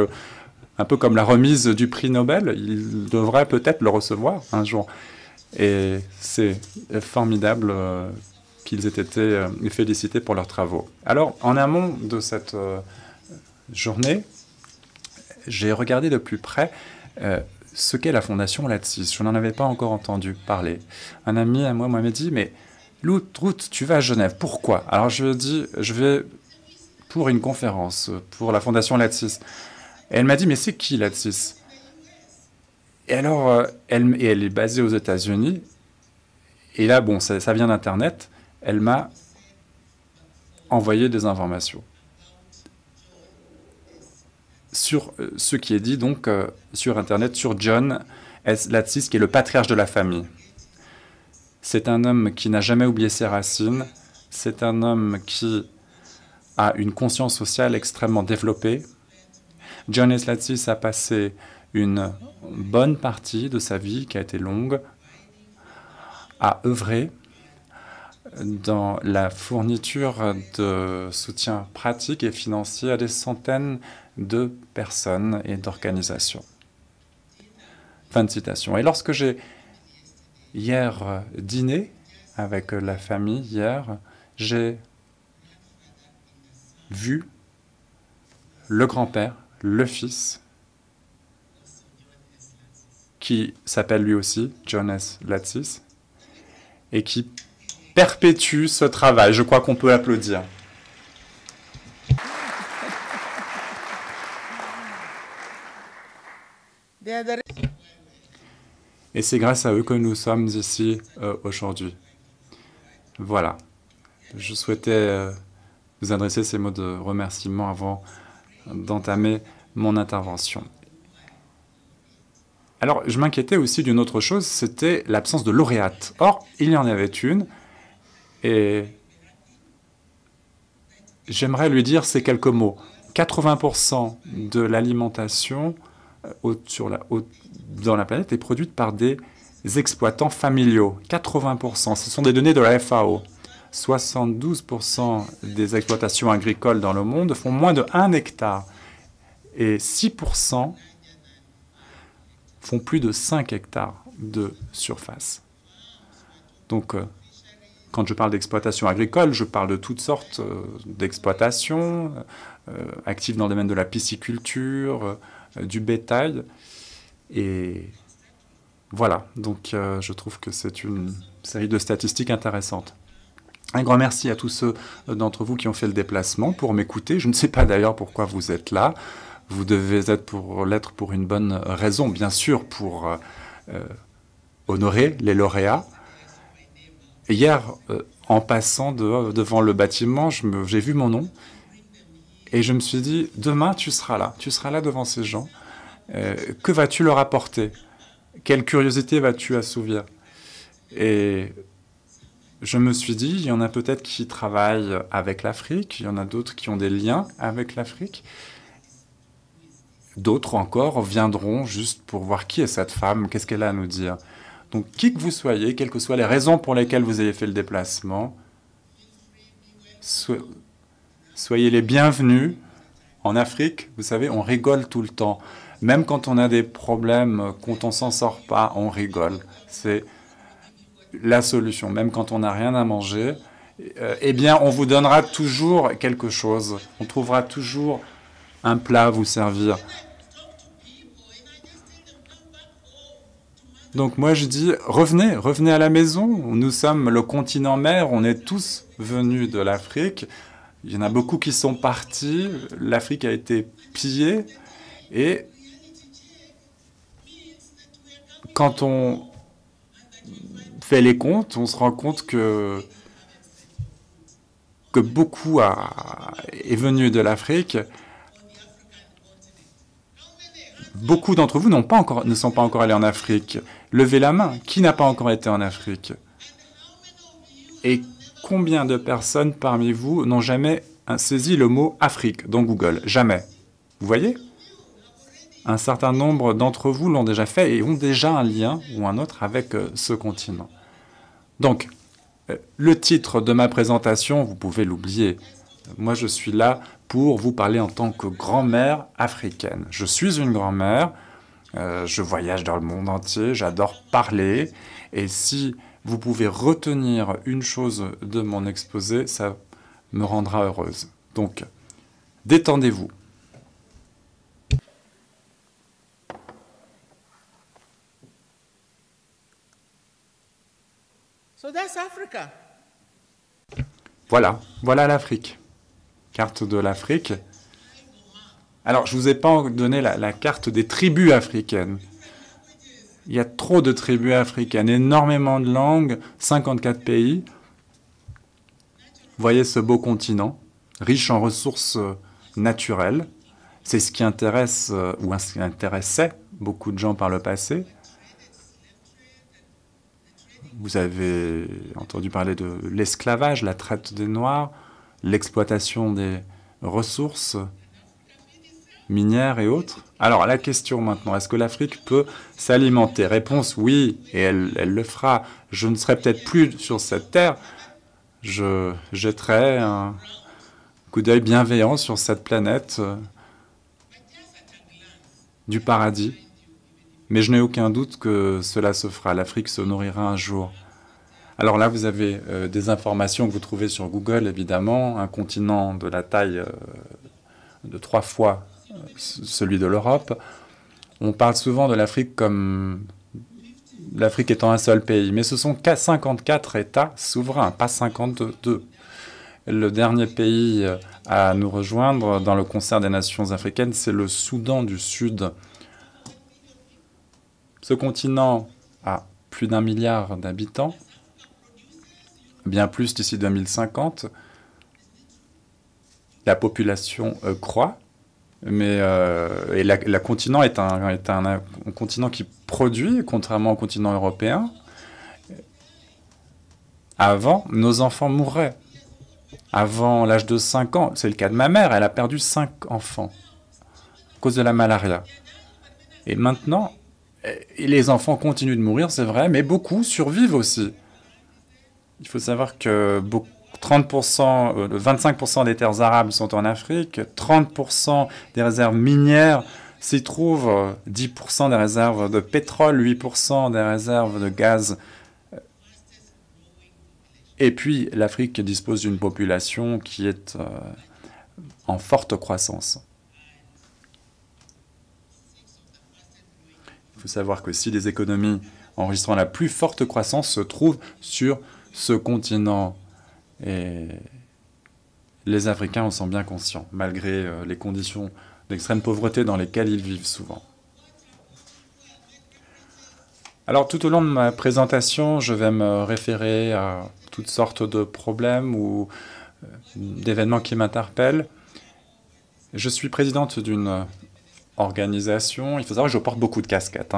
un peu comme la remise du prix Nobel. Ils devraient peut-être le recevoir un jour. Et c'est formidable qu'ils aient été félicités pour leurs travaux. Alors, en amont de cette journée, j'ai regardé de plus près ce qu'est la Fondation Latsis. Je n'en avais pas encore entendu parler. Un ami à moi m'a dit, mais Ruth, tu vas à Genève, pourquoi? Alors je lui ai dit, je vais pour une conférence, pour la Fondation Latsis. Et elle m'a dit, mais c'est qui Latsis? Et alors, elle est basée aux États-Unis. Et là, bon, ça vient d'Internet. Elle m'a envoyé des informations sur ce qui est dit donc sur Internet, sur John S. Latsis, qui est le patriarche de la famille. C'est un homme qui n'a jamais oublié ses racines. C'est un homme qui a une conscience sociale extrêmement développée. John S. Latsis a passé une bonne partie de sa vie, qui a été longue, à œuvrer dans la fourniture de soutien pratique et financier à des centaines de personnes et d'organisations. Fin de citation. Et lorsque j'ai hier dîné avec la famille, j'ai vu le grand-père, le fils, qui s'appelle lui aussi John S. Latsis, et qui perpétue ce travail. Je crois qu'on peut applaudir. Et c'est grâce à eux que nous sommes ici aujourd'hui. Voilà. Je souhaitais vous adresser ces mots de remerciement avant d'entamer mon intervention. Alors, je m'inquiétais aussi d'une autre chose, c'était l'absence de lauréate. Or, il y en avait une, et j'aimerais lui dire ces quelques mots. 80% de l'alimentation dans la planète est produite par des exploitants familiaux. 80%, ce sont des données de la FAO. 72% des exploitations agricoles dans le monde font moins de 1 hectare. Et 6% font plus de 5 hectares de surface. Donc, quand je parle d'exploitation agricole, je parle de toutes sortes d'exploitations, actives dans le domaine de la pisciculture, du bétail. Et voilà, donc je trouve que c'est une série de statistiques intéressantes. Un grand merci à tous ceux d'entre vous qui ont fait le déplacement pour m'écouter. Je ne sais pas d'ailleurs pourquoi vous êtes là. Vous devez l'être pour une bonne raison, bien sûr, pour honorer les lauréats. Hier, en passant devant le bâtiment, j'ai vu mon nom et je me suis dit, demain, tu seras là devant ces gens. Que vas-tu leur apporter? Quelle curiosité vas-tu assouvir? Et je me suis dit, il y en a peut-être qui travaillent avec l'Afrique, il y en a d'autres qui ont des liens avec l'Afrique. D'autres encore viendront juste pour voir qui est cette femme, qu'est-ce qu'elle a à nous dire. Donc, qui que vous soyez, quelles que soient les raisons pour lesquelles vous ayez fait le déplacement, soyez les bienvenus. En Afrique, vous savez, on rigole tout le temps. Même quand on a des problèmes, quand on s'en sort pas, on rigole. C'est la solution. Même quand on n'a rien à manger, eh bien, on vous donnera toujours quelque chose. On trouvera toujours un plat à vous servir. Donc moi je dis, revenez à la maison. Nous sommes le continent mère, on est tous venus de l'Afrique. Il y en a beaucoup qui sont partis. L'Afrique a été pillée. Et quand on fait les comptes, on se rend compte que beaucoup est venu de l'Afrique. Beaucoup d'entre vous ne sont pas encore allés en Afrique. Levez la main. Qui n'a pas encore été en Afrique? Et combien de personnes parmi vous n'ont jamais saisi le mot Afrique dans Google? Jamais. Vous voyez? Un certain nombre d'entre vous l'ont déjà fait et ont déjà un lien ou un autre avec ce continent. Donc, le titre de ma présentation, vous pouvez l'oublier. Moi, je suis là pour vous parler en tant que grand-mère africaine. Je suis une grand-mère Je voyage dans le monde entier, j'adore parler. Et si vous pouvez retenir une chose de mon exposé, ça me rendra heureuse. Donc, détendez-vous. So that's Africa. Voilà, voilà l'Afrique. Carte de l'Afrique. Alors, je ne vous ai pas donné la carte des tribus africaines. Il y a trop de tribus africaines, énormément de langues, 54 pays. Vous voyez ce beau continent, riche en ressources naturelles. C'est ce qui intéresse, ou ce qui intéressait beaucoup de gens par le passé. Vous avez entendu parler de l'esclavage, la traite des Noirs, l'exploitation des ressources minières et autres. Alors, la question maintenant, est-ce que l'Afrique peut s'alimenter? Réponse, oui, et elle le fera. Je ne serai peut-être plus sur cette terre. Je jetterai un coup d'œil bienveillant sur cette planète du paradis. Mais je n'ai aucun doute que cela se fera. L'Afrique se nourrira un jour. Alors là, vous avez des informations que vous trouvez sur Google, évidemment. Un continent de la taille de 3 fois celui de l'Europe. On parle souvent de l'Afrique comme l'Afrique étant un seul pays. Mais ce sont 54 États souverains, pas 52. Le dernier pays à nous rejoindre dans le concert des nations africaines, c'est le Soudan du Sud. Ce continent a plus d'1 milliard d'habitants, bien plus d'ici 2050. La population croît, mais et le continent est un continent qui produit, contrairement au continent européen. Avant, nos enfants mourraient. Avant l'âge de 5 ans, c'est le cas de ma mère, elle a perdu 5 enfants à cause de la malaria. Et maintenant, les enfants continuent de mourir, c'est vrai, mais beaucoup survivent aussi. Il faut savoir que 25% des terres arables sont en Afrique, 30% des réserves minières s'y trouvent, 10% des réserves de pétrole, 8% des réserves de gaz. Et puis, l'Afrique dispose d'une population qui est en forte croissance. Il faut savoir que si les économies enregistrant la plus forte croissance se trouvent sur ce continent, et les Africains en sont bien conscients, malgré les conditions d'extrême pauvreté dans lesquelles ils vivent souvent. Alors, tout au long de ma présentation, je vais me référer à toutes sortes de problèmes ou d'événements qui m'interpellent. Je suis présidente d'une organisation. Il faut savoir que je porte beaucoup de casquettes,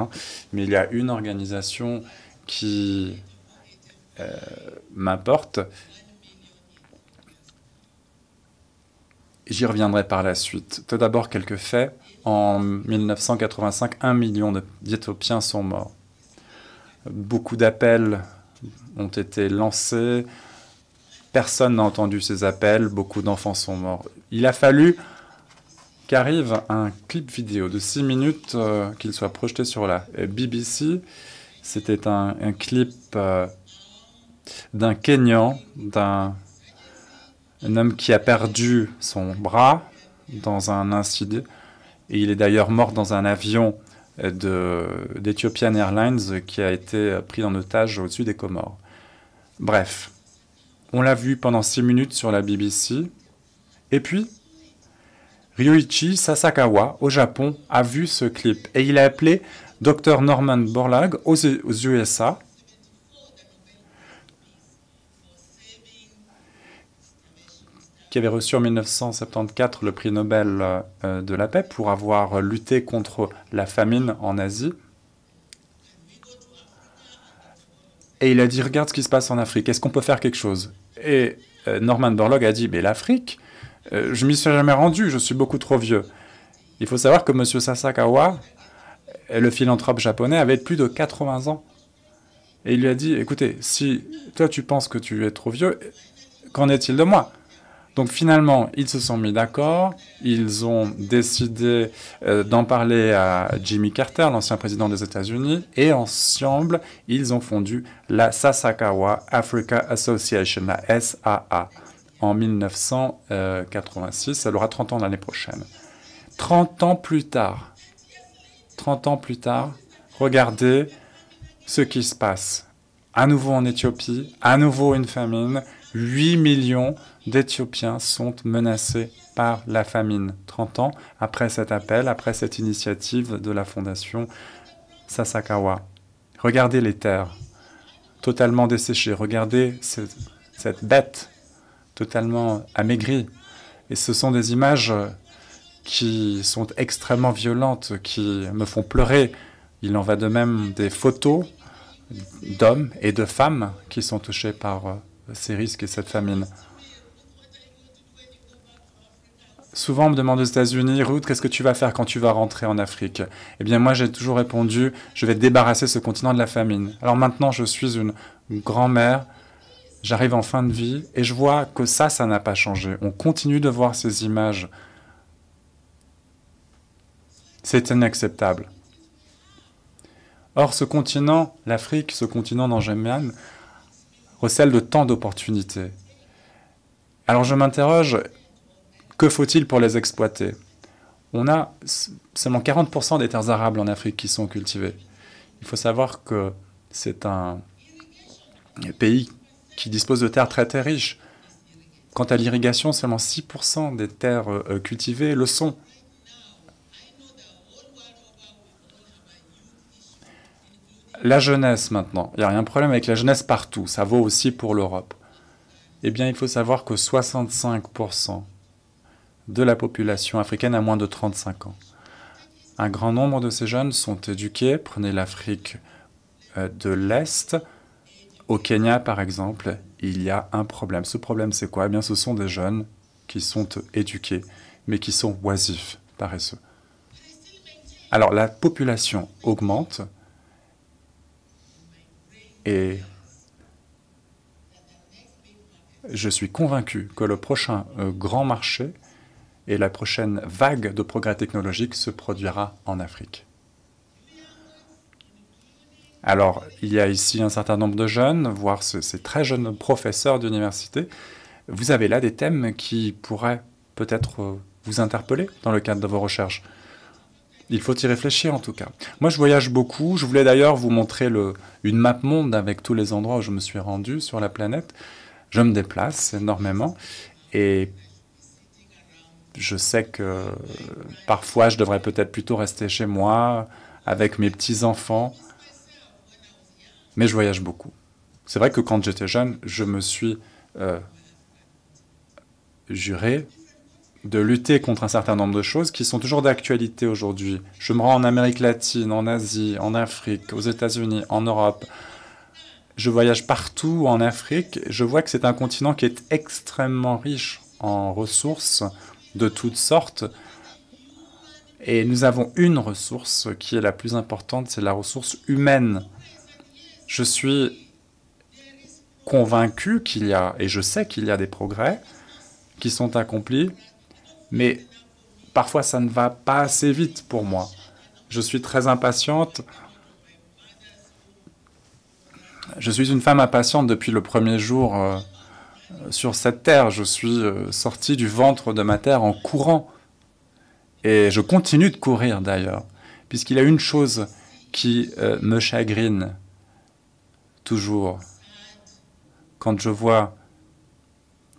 mais il y a une organisation qui m'importe. J'y reviendrai par la suite. Tout d'abord, quelques faits. En 1985, 1 million d'Éthiopiens sont morts. Beaucoup d'appels ont été lancés. Personne n'a entendu ces appels. Beaucoup d'enfants sont morts. Il a fallu qu'arrive un clip vidéo de 6 minutes qu'il soit projeté sur la BBC. C'était un clip d'un Kényan, d'un homme qui a perdu son bras dans un incident. Et il est d'ailleurs mort dans un avion d'Ethiopian Airlines qui a été pris en otage au-dessus des Comores. Bref, on l'a vu pendant 6 minutes sur la BBC. Et puis, Ryuichi Sasakawa, au Japon, a vu ce clip. Et il a appelé Dr Norman Borlaug aux USA, qui avait reçu en 1974 le prix Nobel de la paix pour avoir lutté contre la famine en Asie. Et il a dit, regarde ce qui se passe en Afrique, est-ce qu'on peut faire quelque chose? Et Norman Borlaug a dit, mais l'Afrique, je m'y suis jamais rendu, je suis beaucoup trop vieux. Il faut savoir que M. Sasakawa, le philanthrope japonais, avait plus de 80 ans. Et il lui a dit, écoutez, si toi tu penses que tu es trop vieux, qu'en est-il de moi? Donc finalement, ils se sont mis d'accord, ils ont décidé d'en parler à Jimmy Carter, l'ancien président des États-Unis, et ensemble, ils ont fondu la Sasakawa Africa Association, la SAA, en 1986. Elle aura 30 ans l'année prochaine. 30 ans plus tard, regardez ce qui se passe. À nouveau en Éthiopie, à nouveau une famine, 8 millions d'Éthiopiens sont menacés par la famine. 30 ans après cet appel, après cette initiative de la fondation Sasakawa. Regardez les terres totalement desséchées. Regardez cette bête totalement amaigrie. Et ce sont des images qui sont extrêmement violentes, qui me font pleurer. Il en va de même des photos d'hommes et de femmes qui sont touchés par ces risques et cette famine. Souvent, on me demande aux États-Unis, Ruth, qu'est-ce que tu vas faire quand tu vas rentrer en Afrique? Eh bien, moi, j'ai toujours répondu, je vais débarrasser ce continent de la famine. Alors maintenant, je suis une grand-mère, j'arrive en fin de vie, et je vois que ça n'a pas changé. On continue de voir ces images. C'est inacceptable. Or, ce continent, l'Afrique, ce continent dont j'aime bien, recèle de tant d'opportunités. Alors je m'interroge, que faut-il pour les exploiter? On a seulement 40% des terres arables en Afrique qui sont cultivées. Il faut savoir que c'est un pays qui dispose de terres très très riches. Quant à l'irrigation, seulement 6% des terres cultivées le sont. La jeunesse maintenant, il n'y a rien de problème avec la jeunesse partout, ça vaut aussi pour l'Europe. Eh bien, il faut savoir que 65% de la population africaine a moins de 35 ans. Un grand nombre de ces jeunes sont éduqués. Prenez l'Afrique de l'Est. Au Kenya, par exemple, il y a un problème. Ce problème, c'est quoi? Eh bien, ce sont des jeunes qui sont éduqués, mais qui sont oisifs, paresseux. Alors, la population augmente. Et je suis convaincu que le prochain grand marché et la prochaine vague de progrès technologique se produira en Afrique. Alors, il y a ici un certain nombre de jeunes, voire ces très jeunes professeurs d'université. Vous avez là des thèmes qui pourraient peut-être vous interpeller dans le cadre de vos recherches. Il faut y réfléchir en tout cas. Moi, je voyage beaucoup. Je voulais d'ailleurs vous montrer une map monde avec tous les endroits où je me suis rendu sur la planète. Je me déplace énormément et je sais que parfois, je devrais peut-être plutôt rester chez moi avec mes petits-enfants. Mais je voyage beaucoup. C'est vrai que quand j'étais jeune, je me suis juré de lutter contre un certain nombre de choses qui sont toujours d'actualité aujourd'hui. Je me rends en Amérique latine, en Asie, en Afrique, aux États-Unis, en Europe. Je voyage partout en Afrique. Je vois que c'est un continent qui est extrêmement riche en ressources de toutes sortes. Et nous avons une ressource qui est la plus importante, c'est la ressource humaine. Je suis convaincu qu'il y a, et je sais qu'il y a des progrès qui sont accomplis, mais parfois ça ne va pas assez vite pour moi. Je suis très impatiente. Je suis une femme impatiente depuis le premier jour sur cette terre. Je suis sortie du ventre de ma terre en courant. Et je continue de courir d'ailleurs, puisqu'il y a une chose qui me chagrine toujours. Quand je vois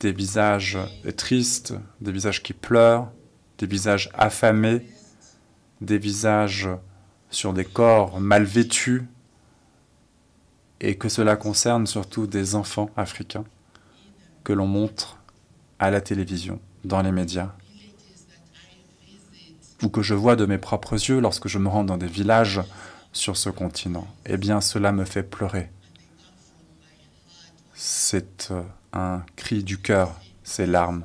des visages tristes, des visages qui pleurent, des visages affamés, des visages sur des corps mal vêtus, et que cela concerne surtout des enfants africains que l'on montre à la télévision, dans les médias, ou que je vois de mes propres yeux lorsque je me rends dans des villages sur ce continent. Eh bien, cela me fait pleurer. C'est un cri du cœur, ces larmes.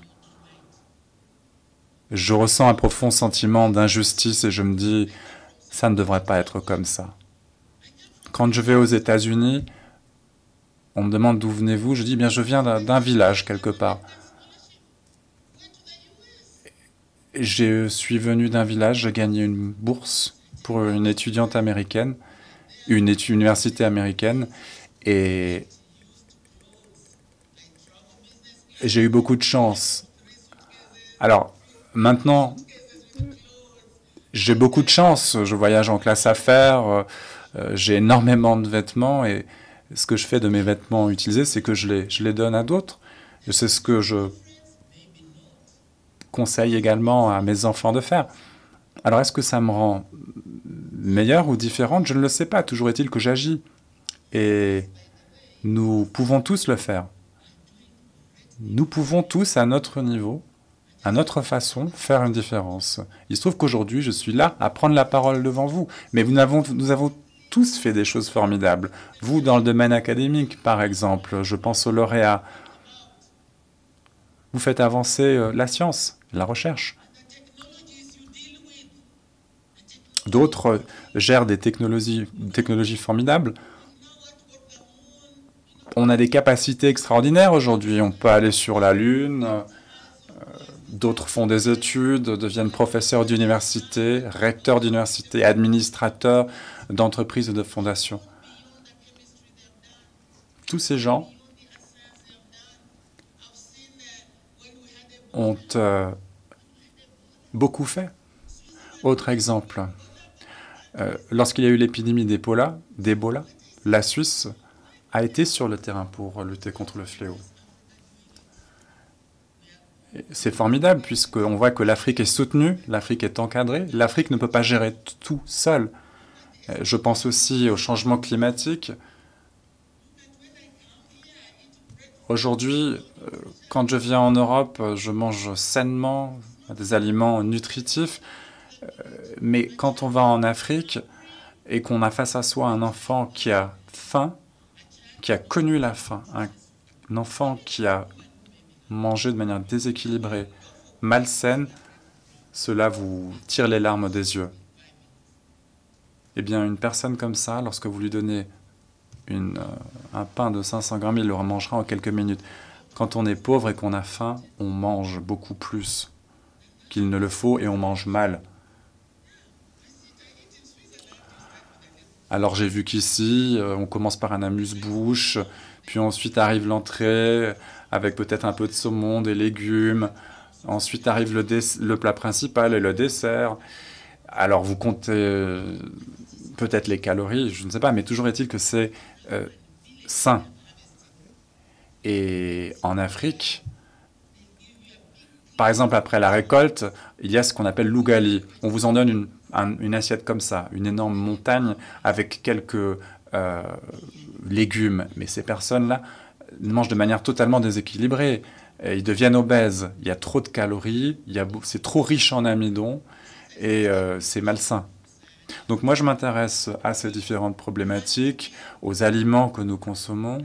Je ressens un profond sentiment d'injustice et je me dis, ça ne devrait pas être comme ça. Quand je vais aux États-Unis, on me demande d'où venez-vous, je dis, bien, je viens d'un village quelque part. Je suis venu d'un village, j'ai gagné une bourse pour une étudiante américaine, une université américaine, et j'ai eu beaucoup de chance. Alors, maintenant, j'ai beaucoup de chance. Je voyage en classe affaires, j'ai énormément de vêtements, et ce que je fais de mes vêtements utilisés, c'est que je les donne à d'autres. C'est ce que je conseille également à mes enfants de faire. Alors, est-ce que ça me rend meilleure ou différente? Je ne le sais pas. Toujours est-il que j'agis. Et nous pouvons tous le faire. Nous pouvons tous, à notre niveau, à notre façon, faire une différence. Il se trouve qu'aujourd'hui, je suis là à prendre la parole devant vous. Mais nous avons tous fait des choses formidables. Vous, dans le domaine académique, par exemple, je pense aux lauréats. Vous faites avancer la science, la recherche. D'autres gèrent des technologies formidables. On a des capacités extraordinaires aujourd'hui. On peut aller sur la Lune. D'autres font des études, deviennent professeurs d'université, recteurs d'université, administrateurs d'entreprises et de fondations. Tous ces gens ont beaucoup fait. Autre exemple, lorsqu'il y a eu l'épidémie d'Ebola, la Suisse a été sur le terrain pour lutter contre le fléau. C'est formidable puisqu'on voit que l'Afrique est soutenue, l'Afrique est encadrée. L'Afrique ne peut pas gérer tout seul. Je pense aussi au changement climatique. Aujourd'hui, quand je viens en Europe, je mange sainement, des aliments nutritifs. Mais quand on va en Afrique et qu'on a face à soi un enfant qui a faim, qui a connu la faim, un enfant qui a mangé de manière déséquilibrée, malsaine, cela vous tire les larmes des yeux. Eh bien, une personne comme ça, lorsque vous lui donnez un pain de 500 grammes, il le mangera en quelques minutes. Quand on est pauvre et qu'on a faim, on mange beaucoup plus qu'il ne le faut et on mange mal. Alors j'ai vu qu'ici, on commence par un amuse-bouche, puis ensuite arrive l'entrée avec peut-être un peu de saumon, des légumes. Ensuite arrive le plat principal et le dessert. Alors vous comptez peut-être les calories, je ne sais pas, mais toujours est-il que c'est sain. Et en Afrique, par exemple, après la récolte, il y a ce qu'on appelle l'ougali. On vous en donne une assiette comme ça, une énorme montagne avec quelques légumes. Mais ces personnes-là mangent de manière totalement déséquilibrée. Ils deviennent obèses. Il y a trop de calories, c'est trop riche en amidon et c'est malsain. Donc moi, je m'intéresse à ces différentes problématiques, aux aliments que nous consommons,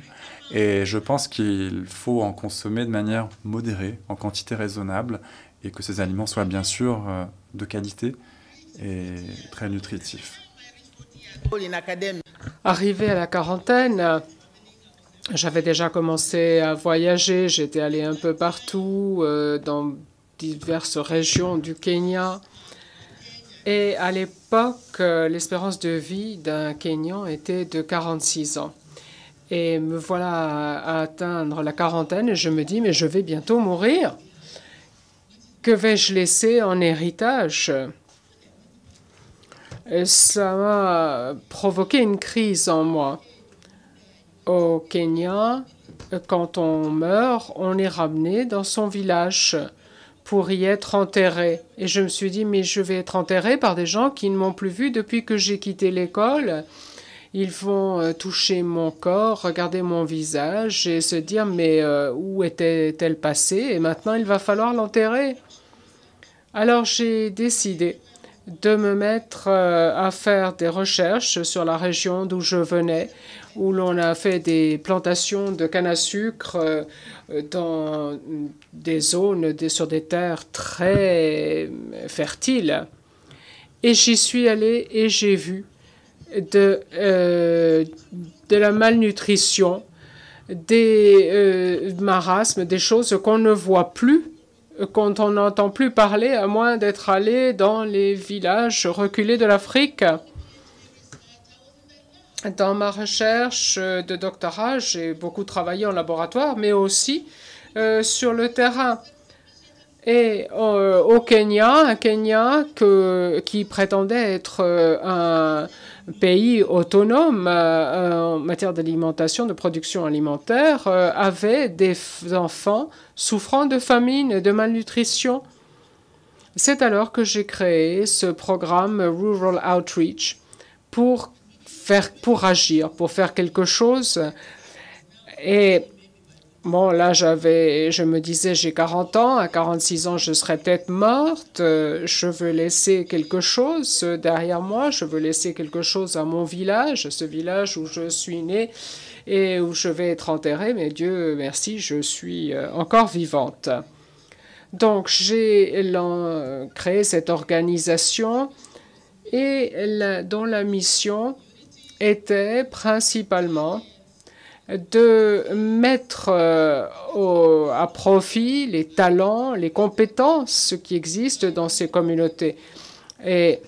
et je pense qu'il faut en consommer de manière modérée, en quantité raisonnable, et que ces aliments soient bien sûr de qualité et très nutritifs. Arrivé à la quarantaine, j'avais déjà commencé à voyager, j'étais allé un peu partout, dans diverses régions du Kenya. Et à l'époque, l'espérance de vie d'un Kenyan était de 46 ans. Et me voilà à atteindre la quarantaine et je me dis, mais je vais bientôt mourir. Que vais-je laisser en héritage? Et ça m'a provoqué une crise en moi. Au Kenya, quand on meurt, on est ramené dans son village pour y être enterré. Et je me suis dit, mais je vais être enterré par des gens qui ne m'ont plus vu depuis que j'ai quitté l'école. Ils vont toucher mon corps, regarder mon visage et se dire, mais où était-elle passée? Et maintenant, il va falloir l'enterrer. Alors j'ai décidé de me mettre à faire des recherches sur la région d'où je venais, où l'on a fait des plantations de canne à sucre dans des zones, sur des terres très fertiles. Et j'y suis allée et j'ai vu de la malnutrition, des marasmes, des choses qu'on ne voit plus quand on n'entend plus parler à moins d'être allé dans les villages reculés de l'Afrique. Dans ma recherche de doctorat, j'ai beaucoup travaillé en laboratoire, mais aussi sur le terrain. Et au Kenya, un Kenya qui prétendait être un pays autonome en matière d'alimentation, de production alimentaire, avait des enfants souffrant de famine et de malnutrition. C'est alors que j'ai créé ce programme Rural Outreach pour agir, pour faire quelque chose. Et bon, là, je me disais, j'ai 40 ans, à 46 ans, je serais peut-être morte. Je veux laisser quelque chose derrière moi, je veux laisser quelque chose à mon village, ce village où je suis née et où je vais être enterrée, mais Dieu merci, je suis encore vivante. Donc, j'ai créé cette organisation dont la mission était principalement de mettre à profit les talents, les compétences qui existent dans ces communautés. Et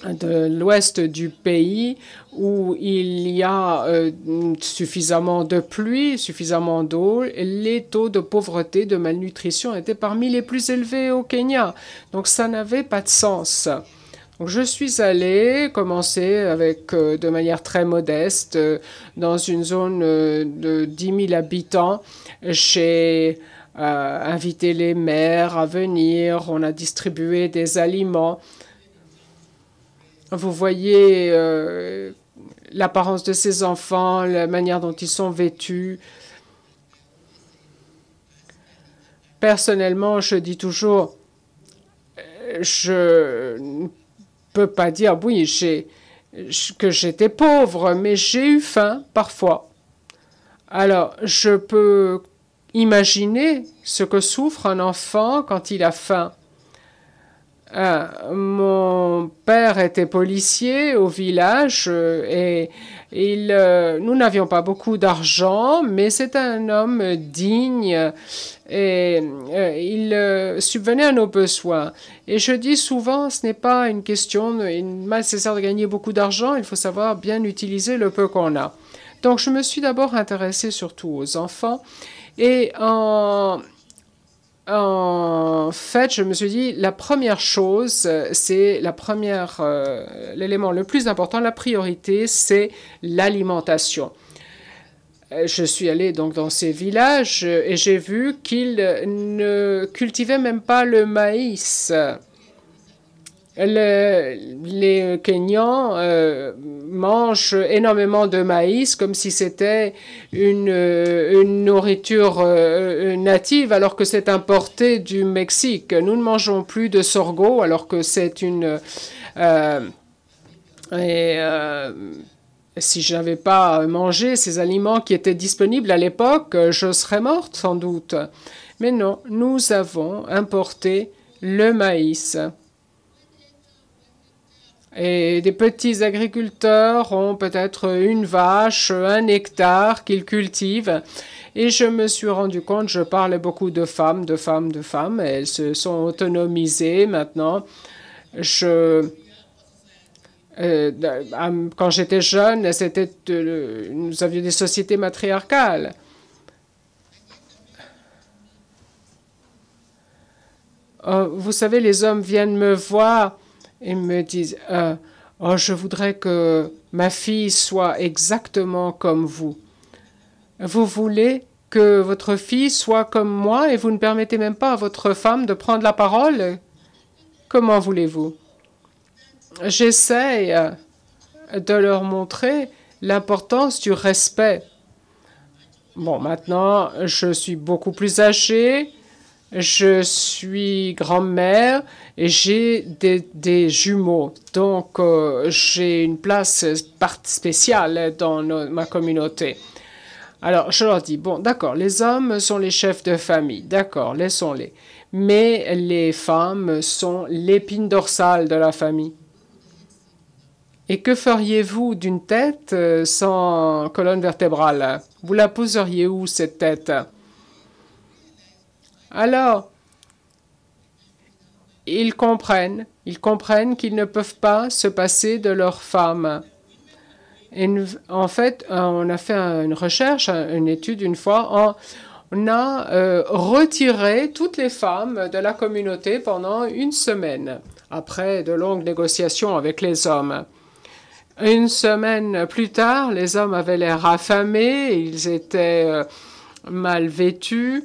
de l'ouest du pays, où il y a suffisamment de pluie, suffisamment d'eau, les taux de pauvreté, de malnutrition étaient parmi les plus élevés au Kenya. Donc ça n'avait pas de sens. Donc, je suis allée commencer de manière très modeste dans une zone de 10 000 habitants. J'ai invité les maires à venir, on a distribué des aliments. Vous voyez l'apparence de ces enfants, la manière dont ils sont vêtus. Personnellement, je dis toujours, je ne peux pas dire, oui, que j'étais pauvre, mais j'ai eu faim parfois. Alors, je peux imaginer ce que souffre un enfant quand il a faim. Mon père était policier au village et nous n'avions pas beaucoup d'argent, mais c'est un homme digne et il subvenait à nos besoins. Et je dis souvent, ce n'est pas une question nécessaire de gagner beaucoup d'argent, il faut savoir bien utiliser le peu qu'on a. Donc je me suis d'abord intéressée surtout aux enfants et en fait, je me suis dit, la première chose, c'est l'élément le plus important, la priorité, c'est l'alimentation. Je suis allée donc dans ces villages et j'ai vu qu'ils ne cultivaient même pas le maïs. Les Kenyans mangent énormément de maïs comme si c'était une nourriture native alors que c'est importé du Mexique. Nous ne mangeons plus de sorgho alors que c'est si je n'avais pas mangé ces aliments qui étaient disponibles à l'époque, je serais morte sans doute. Mais non, nous avons importé le maïs. Et des petits agriculteurs ont peut-être une vache, 1 hectare qu'ils cultivent. Et je me suis rendu compte, je parlais beaucoup de femmes. Elles se sont autonomisées maintenant. Quand j'étais jeune, nous avions des sociétés matriarcales. Vous savez, les hommes viennent me voir et me disent oh, je voudrais que ma fille soit exactement comme vous. Vous voulez que votre fille soit comme moi et vous ne permettez même pas à votre femme de prendre la parole? Comment voulez-vous? J'essaie de leur montrer l'importance du respect. Bon, maintenant, je suis beaucoup plus âgée. Je suis grand-mère et j'ai des jumeaux. Donc, j'ai une place spéciale dans ma communauté. Alors, je leur dis, bon, d'accord, les hommes sont les chefs de famille. D'accord, laissons-les. Mais les femmes sont l'épine dorsale de la famille. Et que feriez-vous d'une tête sans colonne vertébrale? Vous la poseriez où, cette tête? Alors, ils comprennent qu'ils ne peuvent pas se passer de leurs femmes. Et en fait, on a fait une recherche, une étude une fois, on a retiré toutes les femmes de la communauté pendant une semaine, après de longues négociations avec les hommes. Une semaine plus tard, les hommes avaient l'air affamés, ils étaient mal vêtus.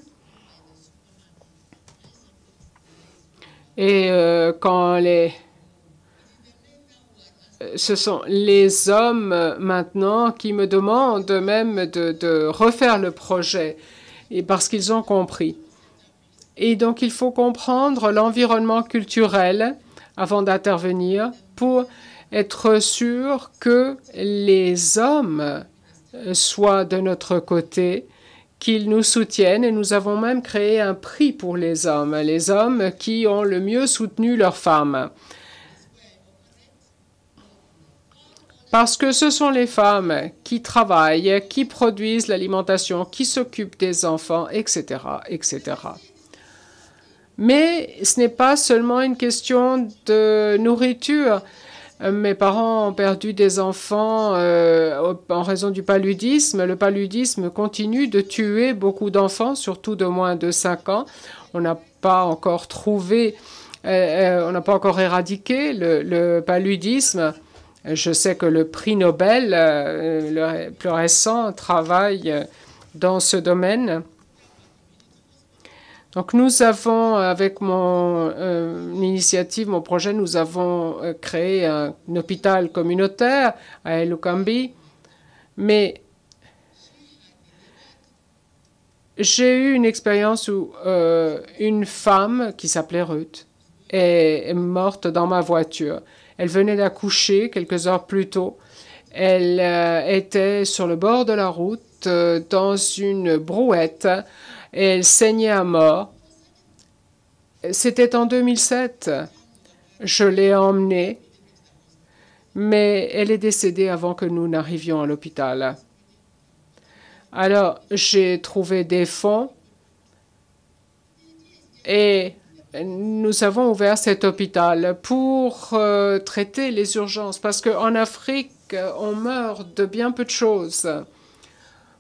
Et quand ce sont les hommes maintenant qui me demandent même de refaire le projet, et parce qu'ils ont compris. Et donc, il faut comprendre l'environnement culturel avant d'intervenir pour être sûr que les hommes soient de notre côté, qu'ils nous soutiennent. Et nous avons même créé un prix pour les hommes qui ont le mieux soutenu leurs femmes. Parce que ce sont les femmes qui travaillent, qui produisent l'alimentation, qui s'occupent des enfants, etc., etc. Mais ce n'est pas seulement une question de nourriture. Mes parents ont perdu des enfants en raison du paludisme. Le paludisme continue de tuer beaucoup d'enfants, surtout de moins de 5 ans. On n'a pas encore trouvé, on n'a pas encore éradiqué le paludisme. Je sais que le prix Nobel, le plus récent, travaille dans ce domaine. Donc nous avons, avec mon initiative, mon projet, nous avons créé un hôpital communautaire à El Ukambi. Mais j'ai eu une expérience où une femme qui s'appelait Ruth est morte dans ma voiture. Elle venait d'accoucher quelques heures plus tôt. Elle était sur le bord de la route dans une brouette et elle saignait à mort. C'était en 2007. Je l'ai emmenée, mais elle est décédée avant que nous n'arrivions à l'hôpital. Alors, j'ai trouvé des fonds et nous avons ouvert cet hôpital pour traiter les urgences, parce qu'en Afrique, on meurt de bien peu de choses.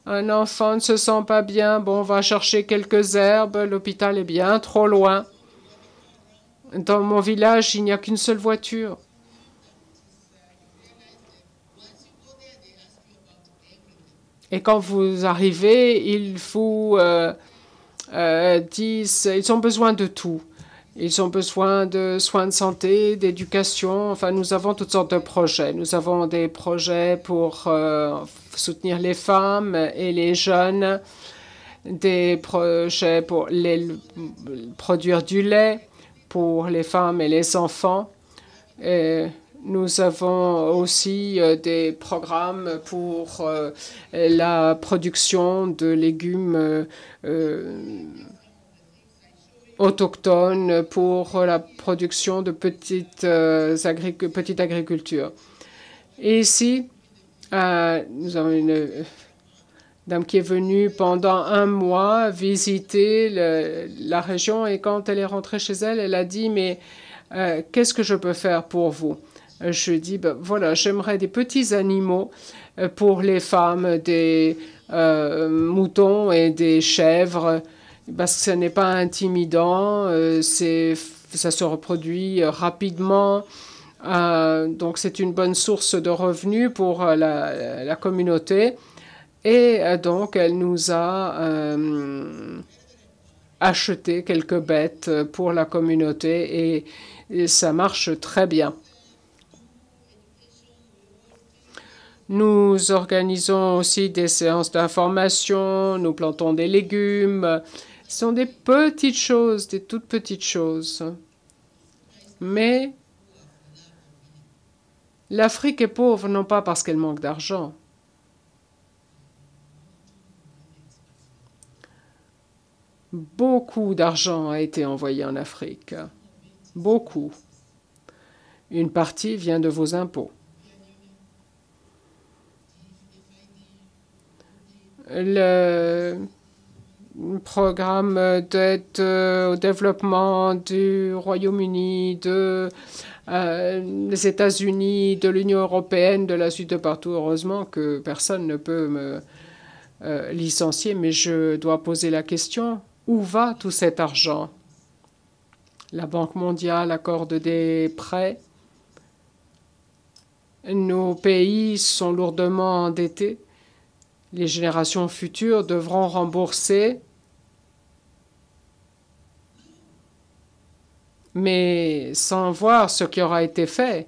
Un enfant ne se sent pas bien, bon, on va chercher quelques herbes, l'hôpital est bien trop loin. Dans mon village, il n'y a qu'une seule voiture. Et quand vous arrivez, ils vous disent, ils ont besoin de tout. Ils ont besoin de soins de santé, d'éducation. Enfin, nous avons toutes sortes de projets. Nous avons des projets pour soutenir les femmes et les jeunes, des projets pour produire du lait pour les femmes et les enfants. Et nous avons aussi des programmes pour la production de légumes autochtones, pour la production de petite agriculture. Et ici, nous avons une dame qui est venue pendant un mois visiter la région, et quand elle est rentrée chez elle, elle a dit « Mais qu'est-ce que je peux faire pour vous ?» Je dis ben, « Voilà, j'aimerais des petits animaux pour les femmes, des moutons et des chèvres, parce que ce n'est pas intimidant, ça se reproduit rapidement, donc c'est une bonne source de revenus pour la communauté. » Et donc, elle nous a acheté quelques bêtes pour la communauté, et ça marche très bien. Nous organisons aussi des séances d'information, nous plantons des légumes. Ce sont des petites choses, des toutes petites choses. Mais l'Afrique est pauvre, non pas parce qu'elle manque d'argent. Beaucoup d'argent a été envoyé en Afrique. Beaucoup. Une partie vient de vos impôts. programme d'aide au développement du Royaume-Uni, des États-Unis, de l'Union européenne, de la suite de partout. Heureusement que personne ne peut me licencier, mais je dois poser la question, où va tout cet argent? La Banque mondiale accorde des prêts. Nos pays sont lourdement endettés. Les générations futures devront rembourser. Mais sans voir ce qui aura été fait.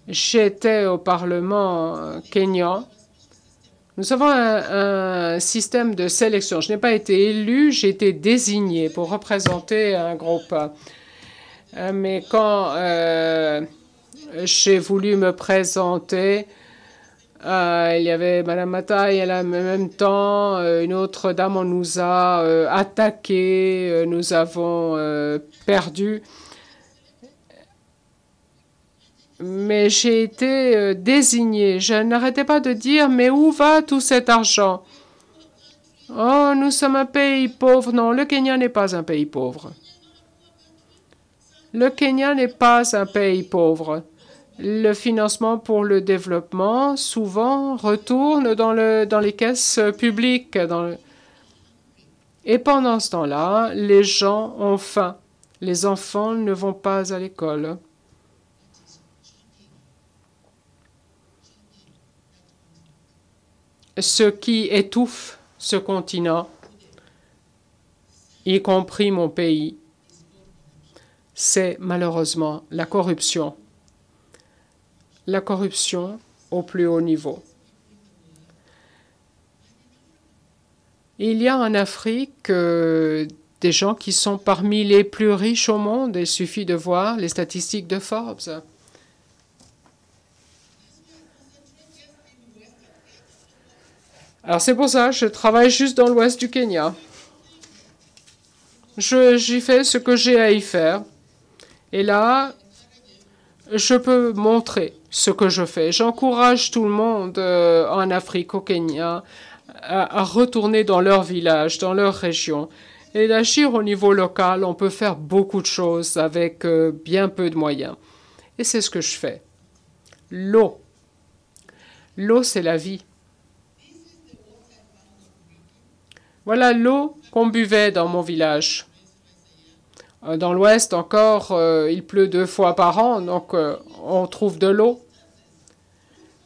J'étais au Parlement kényan. Nous avons un système de sélection. Je n'ai pas été élu, j'ai été désigné pour représenter un groupe. Mais quand j'ai voulu me présenter, il y avait Madame Mataï, et en même temps, une autre dame, on nous a attaqué, nous avons perdu. Mais j'ai été désignée. Je n'arrêtais pas de dire, mais où va tout cet argent? Oh, nous sommes un pays pauvre. Non, le Kenya n'est pas un pays pauvre. Le Kenya n'est pas un pays pauvre. Le financement pour le développement, souvent, retourne dans les caisses publiques. Et pendant ce temps-là, les gens ont faim. Les enfants ne vont pas à l'école. Ce qui étouffe ce continent, y compris mon pays, c'est malheureusement la corruption. La corruption au plus haut niveau. Il y a en Afrique des gens qui sont parmi les plus riches au monde. Il suffit de voir les statistiques de Forbes. Alors c'est pour ça que je travaille juste dans l'ouest du Kenya. J'y fais ce que j'ai à y faire. Et là, je peux montrer ce que je fais. J'encourage tout le monde en Afrique, au Kenya, à retourner dans leur village, dans leur région. Et d'agir au niveau local, on peut faire beaucoup de choses avec bien peu de moyens. Et c'est ce que je fais. L'eau. L'eau, c'est la vie. Voilà l'eau qu'on buvait dans mon village. Dans l'ouest encore, il pleut 2 fois par an, donc on trouve de l'eau.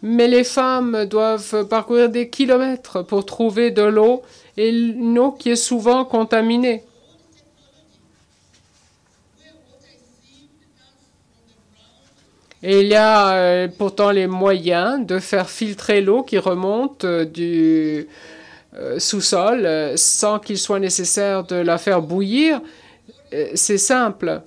Mais les femmes doivent parcourir des kilomètres pour trouver de l'eau, et une eau qui est souvent contaminée. Et il y a pourtant les moyens de faire filtrer l'eau qui remonte du sous-sol sans qu'il soit nécessaire de la faire bouillir. C'est simple.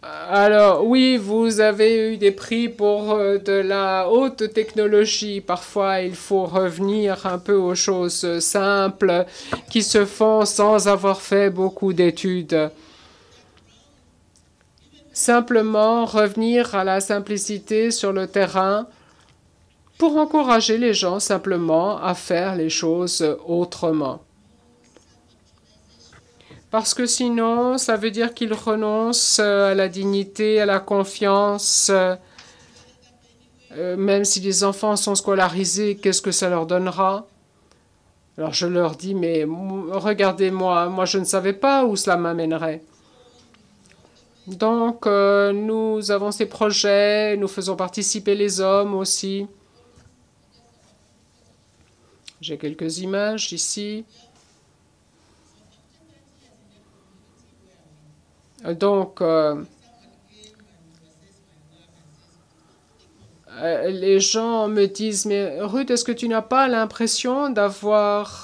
Alors oui, vous avez eu des prix pour de la haute technologie. Parfois, il faut revenir un peu aux choses simples qui se font sans avoir fait beaucoup d'études. Simplement revenir à la simplicité sur le terrain pour encourager les gens simplement à faire les choses autrement. Parce que sinon, ça veut dire qu'ils renoncent à la dignité, à la confiance. Même si les enfants sont scolarisés, qu'est-ce que ça leur donnera? Alors je leur dis, mais regardez-moi, moi je ne savais pas où cela m'amènerait. Donc nous avons ces projets, nous faisons participer les hommes aussi. J'ai quelques images ici. Donc, les gens me disent, mais Ruth, est-ce que tu n'as pas l'impression d'avoir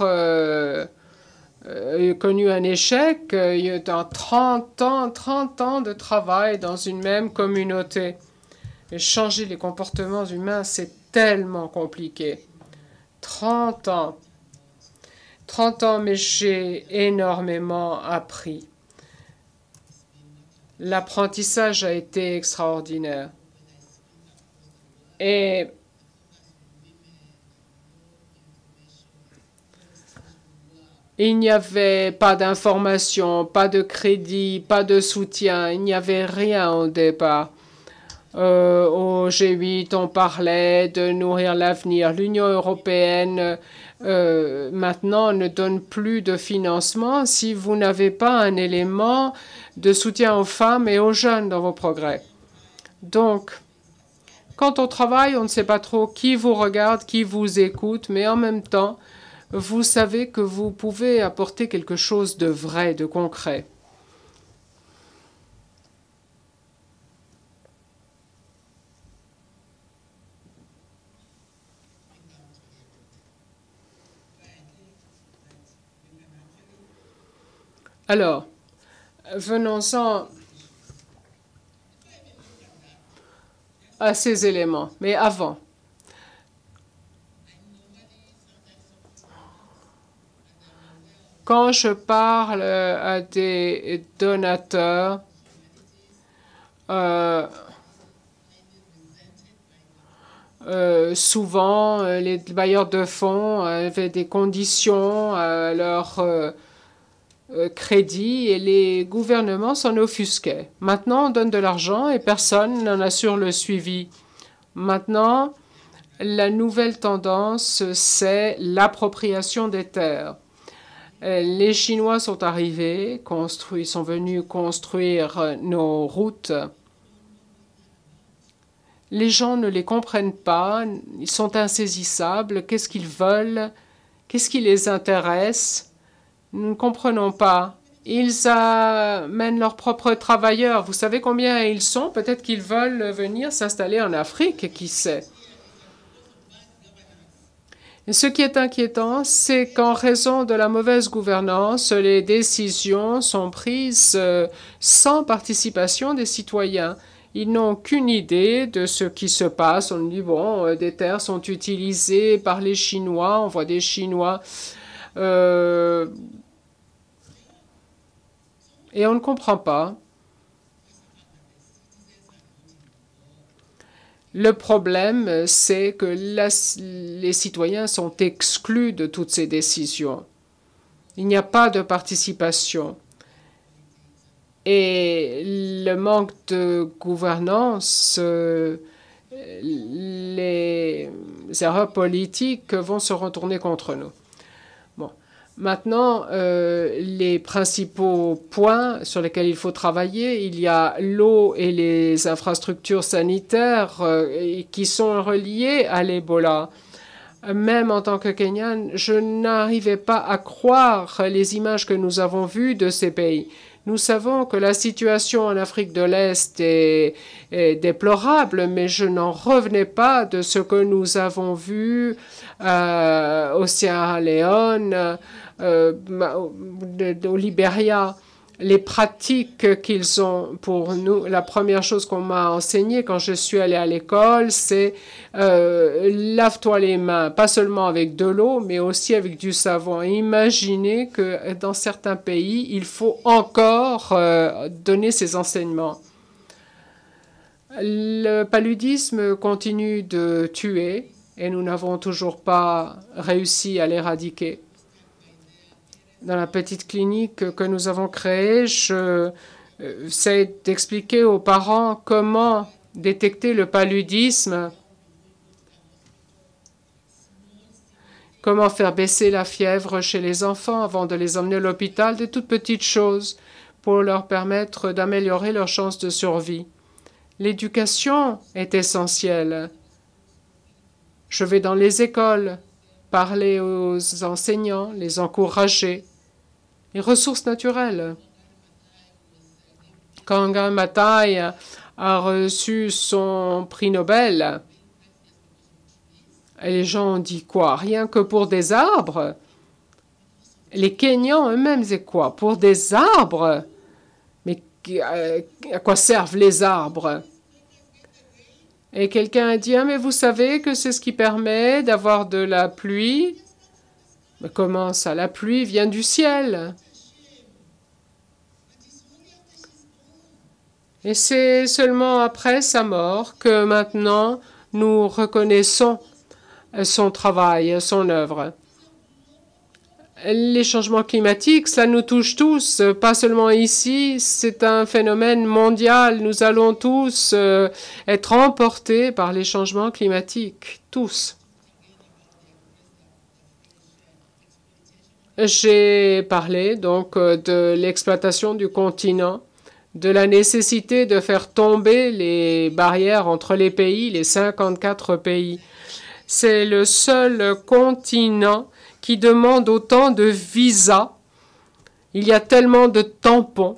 connu un échec dans 30 ans de travail dans une même communauté? Et changer les comportements humains, c'est tellement compliqué. 30 ans. 30 ans, mais j'ai énormément appris. L'apprentissage a été extraordinaire. Et Il n'y avait pas d'information, pas de crédit, pas de soutien, il n'y avait rien au départ. Au G8, on parlait de nourrir l'avenir. L'Union européenne, maintenant, ne donne plus de financement si vous n'avez pas un élément de soutien aux femmes et aux jeunes dans vos progrès. Donc, quand on travaille, on ne sait pas trop qui vous regarde, qui vous écoute, mais en même temps, vous savez que vous pouvez apporter quelque chose de vrai, de concret. Alors, venons-en à ces éléments. Mais avant, quand je parle à des donateurs, souvent, les bailleurs de fonds avaient des conditions à leur crédit et les gouvernements s'en offusquaient. Maintenant, on donne de l'argent et personne n'en assure le suivi. Maintenant, la nouvelle tendance, c'est l'appropriation des terres. Les Chinois sont arrivés, ils sont venus construire nos routes. Les gens ne les comprennent pas, ils sont insaisissables. Qu'est-ce qu'ils veulent? Qu'est-ce qui les intéresse? Nous ne comprenons pas. Ils amènent leurs propres travailleurs. Vous savez combien ils sont? Peut-être qu'ils veulent venir s'installer en Afrique, qui sait? Et ce qui est inquiétant, c'est qu'en raison de la mauvaise gouvernance, les décisions sont prises sans participation des citoyens. Ils n'ont aucune idée de ce qui se passe. On dit, bon, des terres sont utilisées par les Chinois. On voit des Chinois... et on ne comprend pas. Le problème, c'est que les citoyens sont exclus de toutes ces décisions. Il n'y a pas de participation. Et le manque de gouvernance, les erreurs politiques vont se retourner contre nous. Bon. Maintenant, les principaux points sur lesquels il faut travailler, il y a l'eau et les infrastructures sanitaires qui sont reliées à l'Ebola. Même en tant que Kenyan, je n'arrivais pas à croire les images que nous avons vues de ces pays. Nous savons que la situation en Afrique de l'Est est déplorable, mais je n'en revenais pas de ce que nous avons vu au Sierra Leone, au Libéria. Les pratiques qu'ils ont pour nous, la première chose qu'on m'a enseignée quand je suis allée à l'école, c'est lave-toi les mains, pas seulement avec de l'eau, mais aussi avec du savon. Et imaginez que dans certains pays, il faut encore donner ces enseignements. Le paludisme continue de tuer et nous n'avons toujours pas réussi à l'éradiquer. Dans la petite clinique que nous avons créée, j'essaie d'expliquer aux parents comment détecter le paludisme, comment faire baisser la fièvre chez les enfants avant de les emmener à l'hôpital, des toutes petites choses pour leur permettre d'améliorer leurs chances de survie. L'éducation est essentielle. Je vais dans les écoles, parler aux enseignants, les encourager. Les ressources naturelles. Quand Wangari Maathai a reçu son prix Nobel, les gens ont dit quoi? Rien que pour des arbres? Les Kenyans eux-mêmes disaient quoi? Pour des arbres? Mais à quoi servent les arbres? Et quelqu'un a dit, ah, mais vous savez que c'est ce qui permet d'avoir de la pluie. Mais comment ça? La pluie vient du ciel. Et c'est seulement après sa mort que maintenant nous reconnaissons son travail, son œuvre. Les changements climatiques, ça nous touche tous, pas seulement ici, c'est un phénomène mondial. Nous allons tous être emportés par les changements climatiques, tous. J'ai parlé donc de l'exploitation du continent, de la nécessité de faire tomber les barrières entre les pays, les 54 pays. C'est le seul continent qui demande autant de visas. Il y a tellement de tampons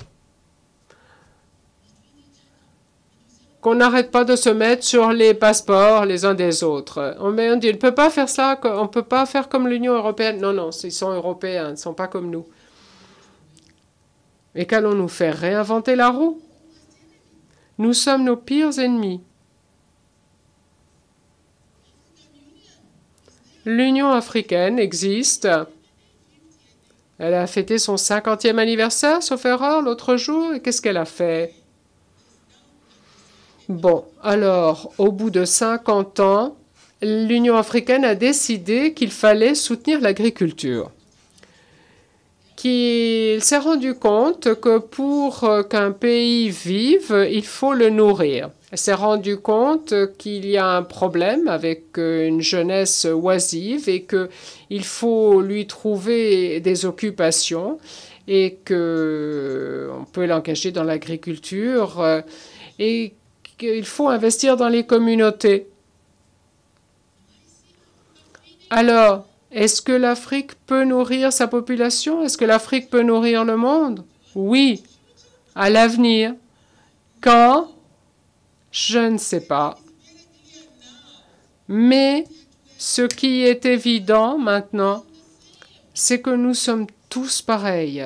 qu'on n'arrête pas de se mettre sur les passeports les uns des autres. On dit, on ne peut pas faire ça, on ne peut pas faire comme l'Union européenne. Non, non, ils sont européens, ils ne sont pas comme nous. Et qu'allons-nous faire? Réinventer la roue? Nous sommes nos pires ennemis. L'Union africaine existe. Elle a fêté son 50e anniversaire, sauf erreur, l'autre jour. Et qu'est-ce qu'elle a fait? Bon, alors, au bout de 50 ans, l'Union africaine a décidé qu'il fallait soutenir l'agriculture. Qu'il s'est rendu compte que pour qu'un pays vive, il faut le nourrir. Elle s'est rendu compte qu'il y a un problème avec une jeunesse oisive et qu'il faut lui trouver des occupations et qu'on peut l'engager dans l'agriculture et qu'il faut investir dans les communautés. Alors, est-ce que l'Afrique peut nourrir sa population? Est-ce que l'Afrique peut nourrir le monde? Oui, à l'avenir. Quand? Je ne sais pas. Mais ce qui est évident maintenant, c'est que nous sommes tous pareils.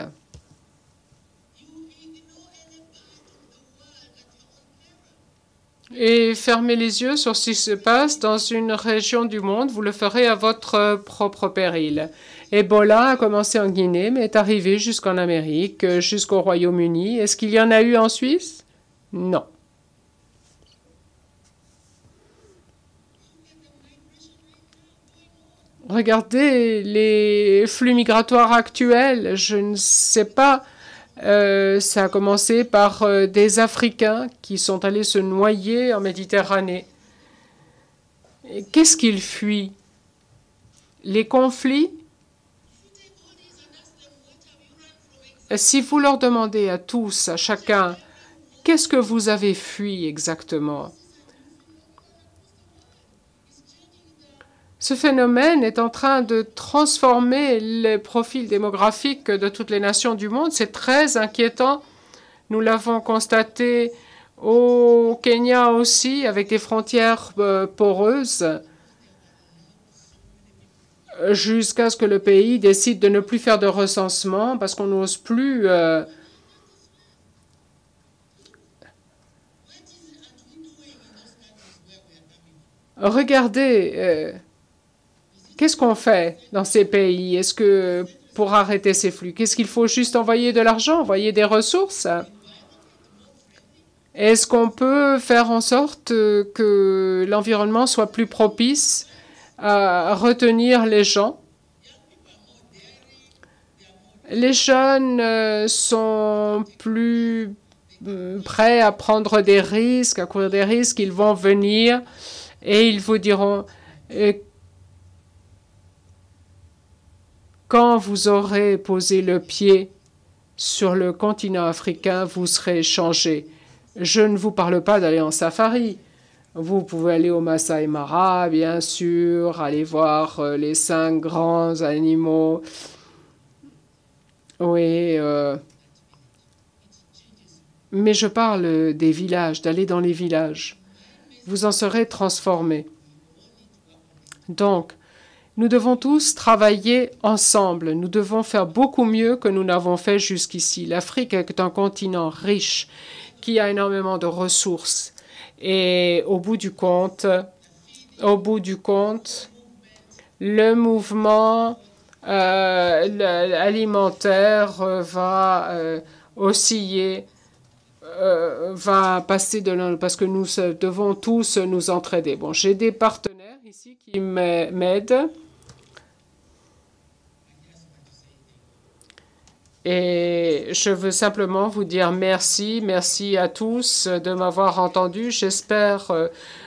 Et fermez les yeux sur ce qui se passe dans une région du monde, vous le ferez à votre propre péril. Ebola a commencé en Guinée, mais est arrivé jusqu'en Amérique, jusqu'au Royaume-Uni. Est-ce qu'il y en a eu en Suisse? Non. Regardez les flux migratoires actuels. Je ne sais pas. Ça a commencé par des Africains qui sont allés se noyer en Méditerranée. Qu'est-ce qu'ils fuient? Les conflits? Si vous leur demandez à tous, à chacun, qu'est-ce que vous avez fui exactement? Ce phénomène est en train de transformer les profils démographiques de toutes les nations du monde. C'est très inquiétant. Nous l'avons constaté au Kenya aussi, avec des frontières poreuses, jusqu'à ce que le pays décide de ne plus faire de recensement parce qu'on n'ose plus regardez. Qu'est-ce qu'on fait dans ces pays? Est-ce que pour arrêter ces flux, qu'est-ce qu'il faut juste envoyer de l'argent, envoyer des ressources? Est-ce qu'on peut faire en sorte que l'environnement soit plus propice à retenir les gens? Les jeunes sont plus prêts à prendre des risques, à courir des risques. Ils vont venir et ils vous diront quand vous aurez posé le pied sur le continent africain, vous serez changé. Je ne vous parle pas d'aller en safari. Vous pouvez aller au Masai Mara, bien sûr, aller voir les 5 grands animaux. Oui, mais je parle des villages, d'aller dans les villages. Vous en serez transformés. Donc, nous devons tous travailler ensemble. Nous devons faire beaucoup mieux que nous n'avons fait jusqu'ici. L'Afrique est un continent riche qui a énormément de ressources. Et au bout du compte, le mouvement alimentaire va osciller, va passer parce que nous devons tous nous entraider. Bon, j'ai des partenaires ici qui m'aident. Et je veux simplement vous dire merci, merci à tous de m'avoir entendu. J'espère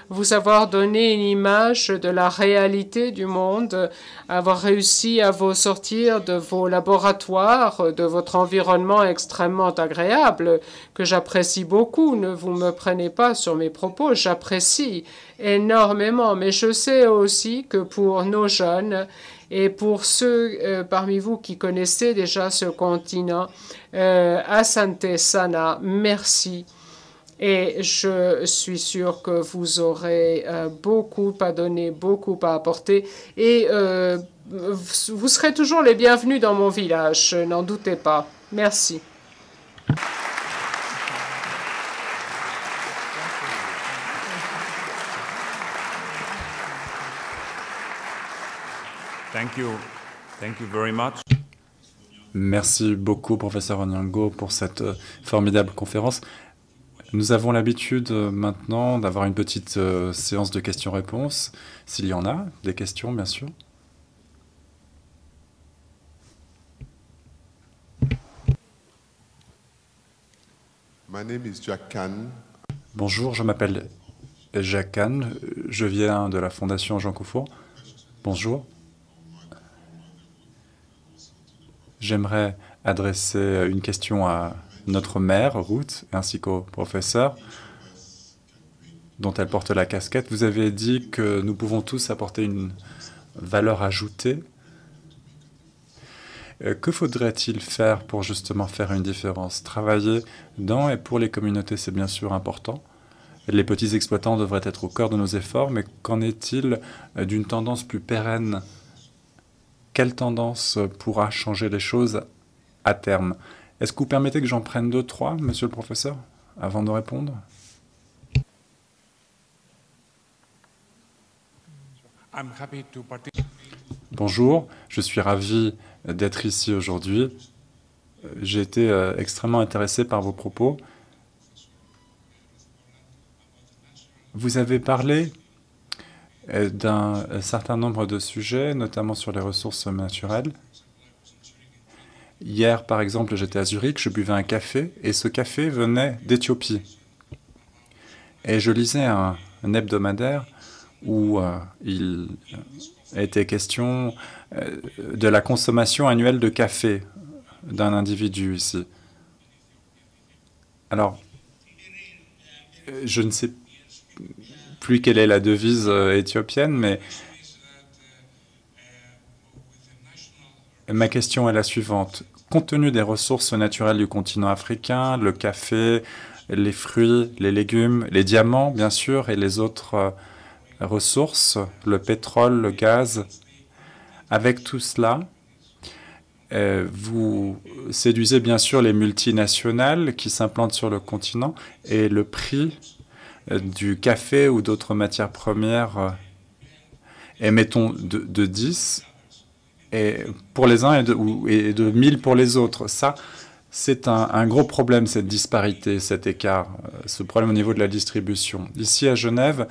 vous avoir donné une image de la réalité du monde, avoir réussi à vous sortir de vos laboratoires, de votre environnement extrêmement agréable, que j'apprécie beaucoup. Ne vous me prenez pas sur mes propos, j'apprécie énormément. Mais je sais aussi que pour nos jeunes, et pour ceux parmi vous qui connaissez déjà ce continent, Asante Sana, merci. Et je suis sûr que vous aurez beaucoup à donner, beaucoup à apporter. Et vous serez toujours les bienvenus dans mon village, n'en doutez pas. Merci. Thank you. Thank you very much. Merci beaucoup, professeur Onyango, pour cette formidable conférence. Nous avons l'habitude maintenant d'avoir une petite séance de questions-réponses, s'il y en a, des questions, bien sûr. My name is Jack Khan. Bonjour, je m'appelle Jack Khan, je viens de la Fondation Jean Koufour. Bonjour. J'aimerais adresser une question à notre mère, Ruth, ainsi qu'au professeur, dont elle porte la casquette. Vous avez dit que nous pouvons tous apporter une valeur ajoutée. Que faudrait-il faire pour justement faire une différence? Travailler dans et pour les communautés, c'est bien sûr important. Les petits exploitants devraient être au cœur de nos efforts, mais qu'en est-il d'une tendance plus pérenne? Quelle tendance pourra changer les choses à terme? Est-ce que vous permettez que j'en prenne 2, 3, monsieur le professeur, avant de répondre? Bonjour, je suis ravi d'être ici aujourd'hui. J'ai été extrêmement intéressé par vos propos. Vous avez parlé d'un certain nombre de sujets, notamment sur les ressources naturelles. Hier, par exemple, j'étais à Zurich, je buvais un café, et ce café venait d'Éthiopie. Et je lisais un hebdomadaire où il était question de la consommation annuelle de café d'un individu ici. Alors, je ne sais plus quelle est la devise éthiopienne, mais ma question est la suivante. Compte tenu des ressources naturelles du continent africain, le café, les fruits, les légumes, les diamants, bien sûr, et les autres ressources, le pétrole, le gaz, avec tout cela, vous séduisez bien sûr les multinationales qui s'implantent sur le continent, et le prix du café ou d'autres matières premières est, mettons, de 10 et pour les uns et de 1000 pour les autres. Ça, c'est un gros problème, cette disparité, cet écart, ce problème au niveau de la distribution. Ici à Genève,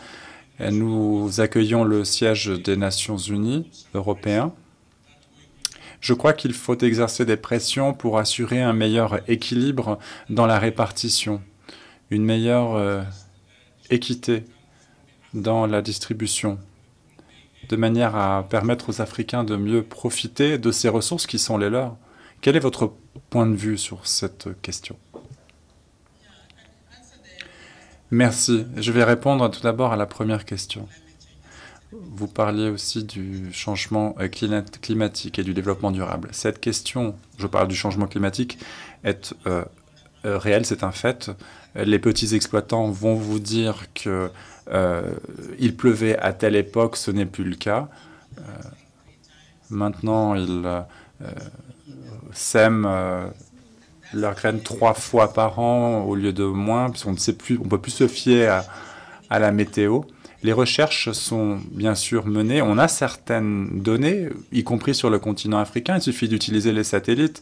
nous accueillons le siège des Nations Unies européens. Je crois qu'il faut exercer des pressions pour assurer un meilleur équilibre dans la répartition, une meilleure équité dans la distribution, de manière à permettre aux Africains de mieux profiter de ces ressources qui sont les leurs. Quel est votre point de vue sur cette question? Merci. Je vais répondre tout d'abord à la première question. Vous parliez aussi du changement climatique et du développement durable. Cette question, je parle du changement climatique, est réelle, c'est un fait. Les petits exploitants vont vous dire qu'il pleuvait à telle époque, ce n'est plus le cas. Maintenant, ils sèment leurs graines 3 fois par an au lieu de moins, puisqu'on ne sait plus, on ne peut plus se fier à la météo. Les recherches sont bien sûr menées. On a certaines données, y compris sur le continent africain. Il suffit d'utiliser les satellites.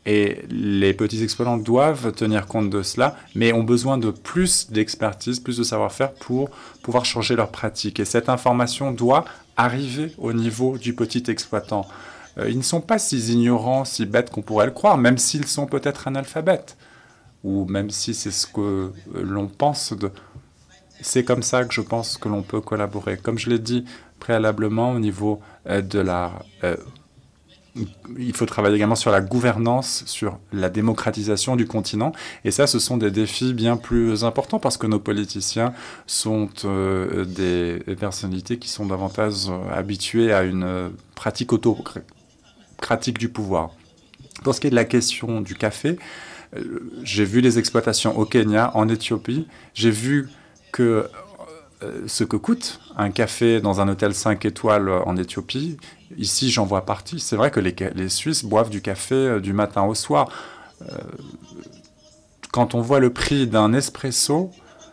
Et les petits exploitants doivent tenir compte de cela, mais ont besoin de plus d'expertise, plus de savoir-faire pour pouvoir changer leurs pratiques. Et cette information doit arriver au niveau du petit exploitant. ils ne sont pas si ignorants, si bêtes qu'on pourrait le croire, même s'ils sont peut-être analphabètes, ou même si c'est ce que l'on pense de... C'est comme ça que je pense que l'on peut collaborer. Comme je l'ai dit préalablement, au niveau de la... il faut travailler également sur la gouvernance, sur la démocratisation du continent. Et ça, ce sont des défis bien plus importants parce que nos politiciens sont des personnalités qui sont davantage habituées à une pratique autocratique du pouvoir. Pour ce qui est de la question du café, j'ai vu les exploitations au Kenya, en Éthiopie. J'ai vu que ce que coûte un café dans un hôtel 5 étoiles en Éthiopie, ici j'en vois partie. C'est vrai que les Suisses boivent du café du matin au soir. Quand on voit le prix d'un espresso,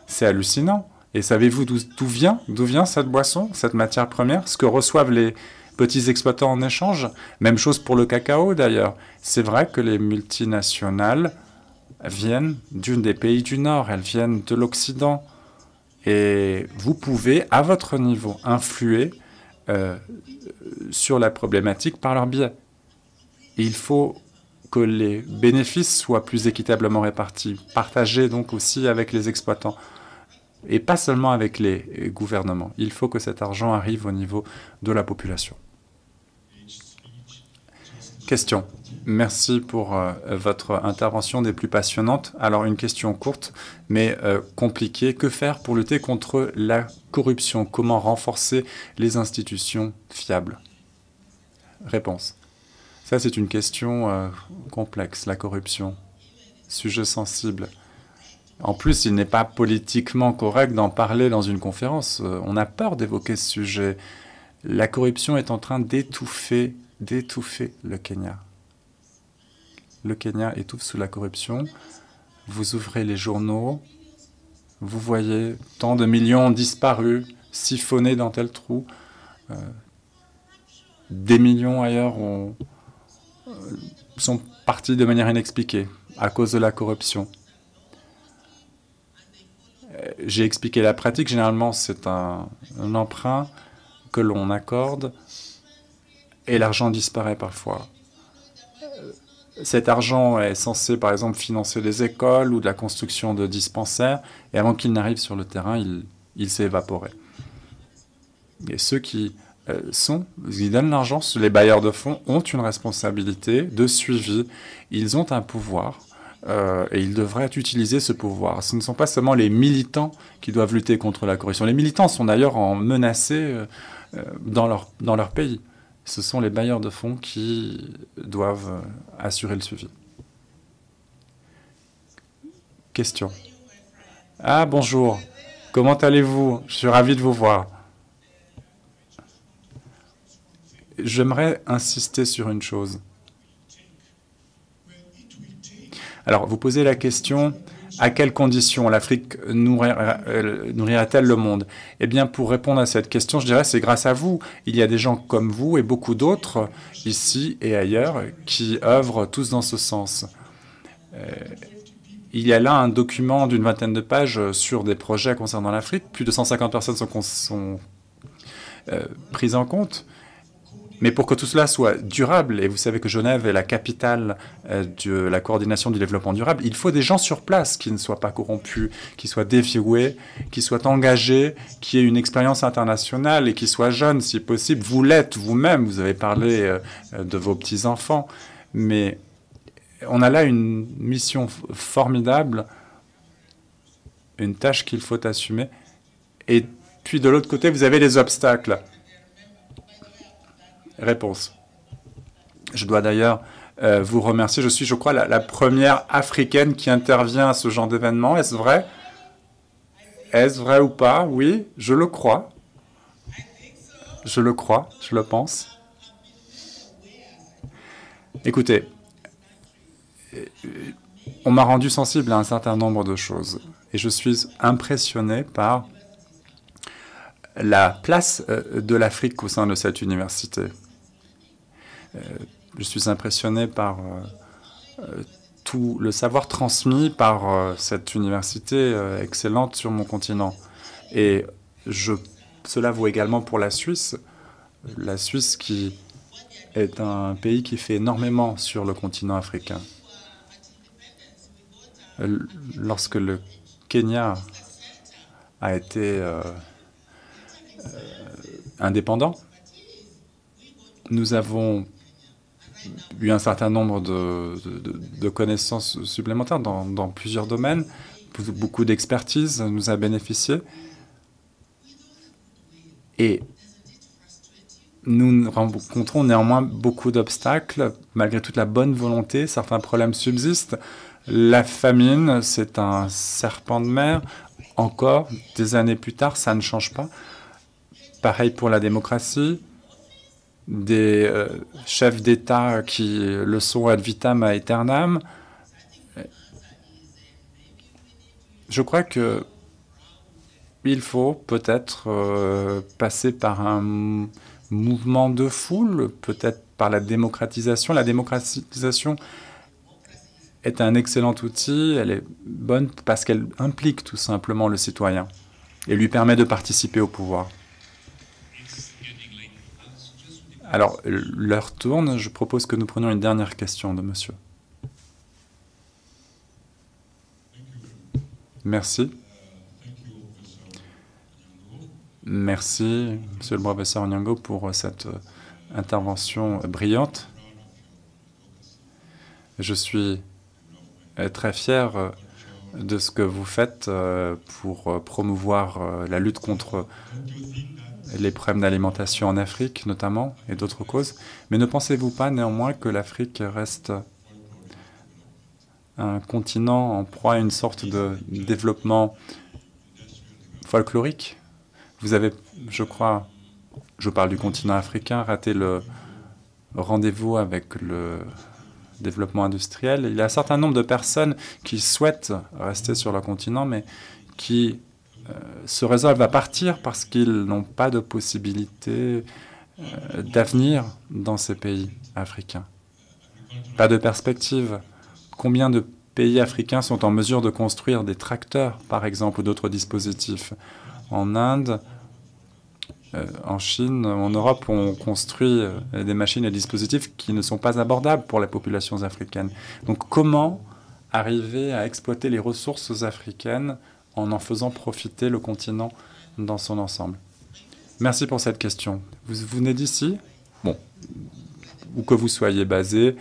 c'est hallucinant. Et savez-vous d'où vient cette boisson, cette matière première, ce que reçoivent les petits exploitants en échange? Même chose pour le cacao d'ailleurs. C'est vrai que les multinationales viennent des pays du Nord, elles viennent de l'Occident. Et vous pouvez, à votre niveau, influer sur la problématique par leur biais. Et il faut que les bénéfices soient plus équitablement répartis, partagés donc aussi avec les exploitants, et pas seulement avec les gouvernements. Il faut que cet argent arrive au niveau de la population. Question. Merci pour votre intervention des plus passionnantes. Alors, une question courte, mais compliquée. Que faire pour lutter contre la corruption? Comment renforcer les institutions fiables? Réponse. Ça, c'est une question complexe, la corruption. Sujet sensible. En plus, il n'est pas politiquement correct d'en parler dans une conférence. On a peur d'évoquer ce sujet. La corruption est en train d'étouffer le Kenya. Le Kenya étouffe sous la corruption. Vous ouvrez les journaux, vous voyez tant de millions disparus, siphonnés dans tel trou. Des millions ailleurs sont partis de manière inexpliquée à cause de la corruption. J'ai expliqué la pratique. Généralement, c'est un emprunt que l'on accorde et l'argent disparaît parfois. Cet argent est censé, par exemple, financer des écoles ou de la construction de dispensaires, et avant qu'il n'arrive sur le terrain, il s'est évaporé. Et ceux qui donnent l'argent, les bailleurs de fonds, ont une responsabilité de suivi. Ils ont un pouvoir, et ils devraient utiliser ce pouvoir. Ce ne sont pas seulement les militants qui doivent lutter contre la corruption. Les militants sont d'ailleurs menacés dans leur pays. Ce sont les bailleurs de fonds qui doivent assurer le suivi. Question. Ah, bonjour. Comment allez-vous? Je suis ravi de vous voir. J'aimerais insister sur une chose. Alors, vous posez la question, à quelles conditions l'Afrique nourrira-t-elle le monde? Eh bien, pour répondre à cette question, je dirais c'est grâce à vous. Il y a des gens comme vous et beaucoup d'autres, ici et ailleurs, qui œuvrent tous dans ce sens. Il y a là un document d'une vingtaine de pages sur des projets concernant l'Afrique. Plus de 150 personnes sont prises en compte. Mais pour que tout cela soit durable, et vous savez que Genève est la capitale de la coordination du développement durable, il faut des gens sur place qui ne soient pas corrompus, qui soient dévoués, qui soient engagés, qui aient une expérience internationale et qui soient jeunes si possible. Vous l'êtes vous-même, vous avez parlé de vos petits-enfants, mais on a là une mission formidable, une tâche qu'il faut assumer. Et puis de l'autre côté, vous avez les obstacles. Réponse. Je dois d'ailleurs vous remercier. Je suis, je crois, la première africaine qui intervient à ce genre d'événement. Est-ce vrai? Est-ce vrai ou pas? Oui, je le crois. Je le crois, je le pense. Écoutez, on m'a rendu sensible à un certain nombre de choses. Et je suis impressionné par la place de l'Afrique au sein de cette université. Je suis impressionné par tout le savoir transmis par cette université excellente sur mon continent. Et cela vaut également pour la Suisse qui est un pays qui fait énormément sur le continent africain. Lorsque le Kenya a été indépendant, nous avons eu un certain nombre de connaissances supplémentaires dans plusieurs domaines. Beaucoup d'expertise nous a bénéficié. Et nous rencontrons néanmoins beaucoup d'obstacles. Malgré toute la bonne volonté, certains problèmes subsistent. La famine, c'est un serpent de mer. Encore, des années plus tard, ça ne change pas. Pareil pour la démocratie. Des chefs d'État qui le sont ad vitam aeternam. Je crois que il faut peut-être passer par un mouvement de foule, peut-être par la démocratisation. La démocratisation est un excellent outil, elle est bonne parce qu'elle implique tout simplement le citoyen et lui permet de participer au pouvoir. Alors, l'heure tourne, je propose que nous prenions une dernière question de monsieur. Merci. Merci, monsieur le professeur Onyango, pour cette intervention brillante. Je suis très fier de ce que vous faites pour promouvoir la lutte contre les problèmes d'alimentation en Afrique, notamment, et d'autres causes. Mais ne pensez-vous pas néanmoins que l'Afrique reste un continent en proie à une sorte de développement folklorique? Vous avez, je crois, je parle du continent africain, raté le rendez-vous avec le développement industriel. Il y a un certain nombre de personnes qui souhaitent rester sur le continent, mais qui se résolvent à partir parce qu'ils n'ont pas de possibilité d'avenir dans ces pays africains. Pas de perspective. Combien de pays africains sont en mesure de construire des tracteurs, par exemple, ou d'autres dispositifs? En Inde, en Chine, en Europe, on construit des machines et des dispositifs qui ne sont pas abordables pour les populations africaines. Donc comment arriver à exploiter les ressources africaines en faisant profiter le continent dans son ensemble? Merci pour cette question. Vous venez d'ici? Bon, où que vous soyez basé,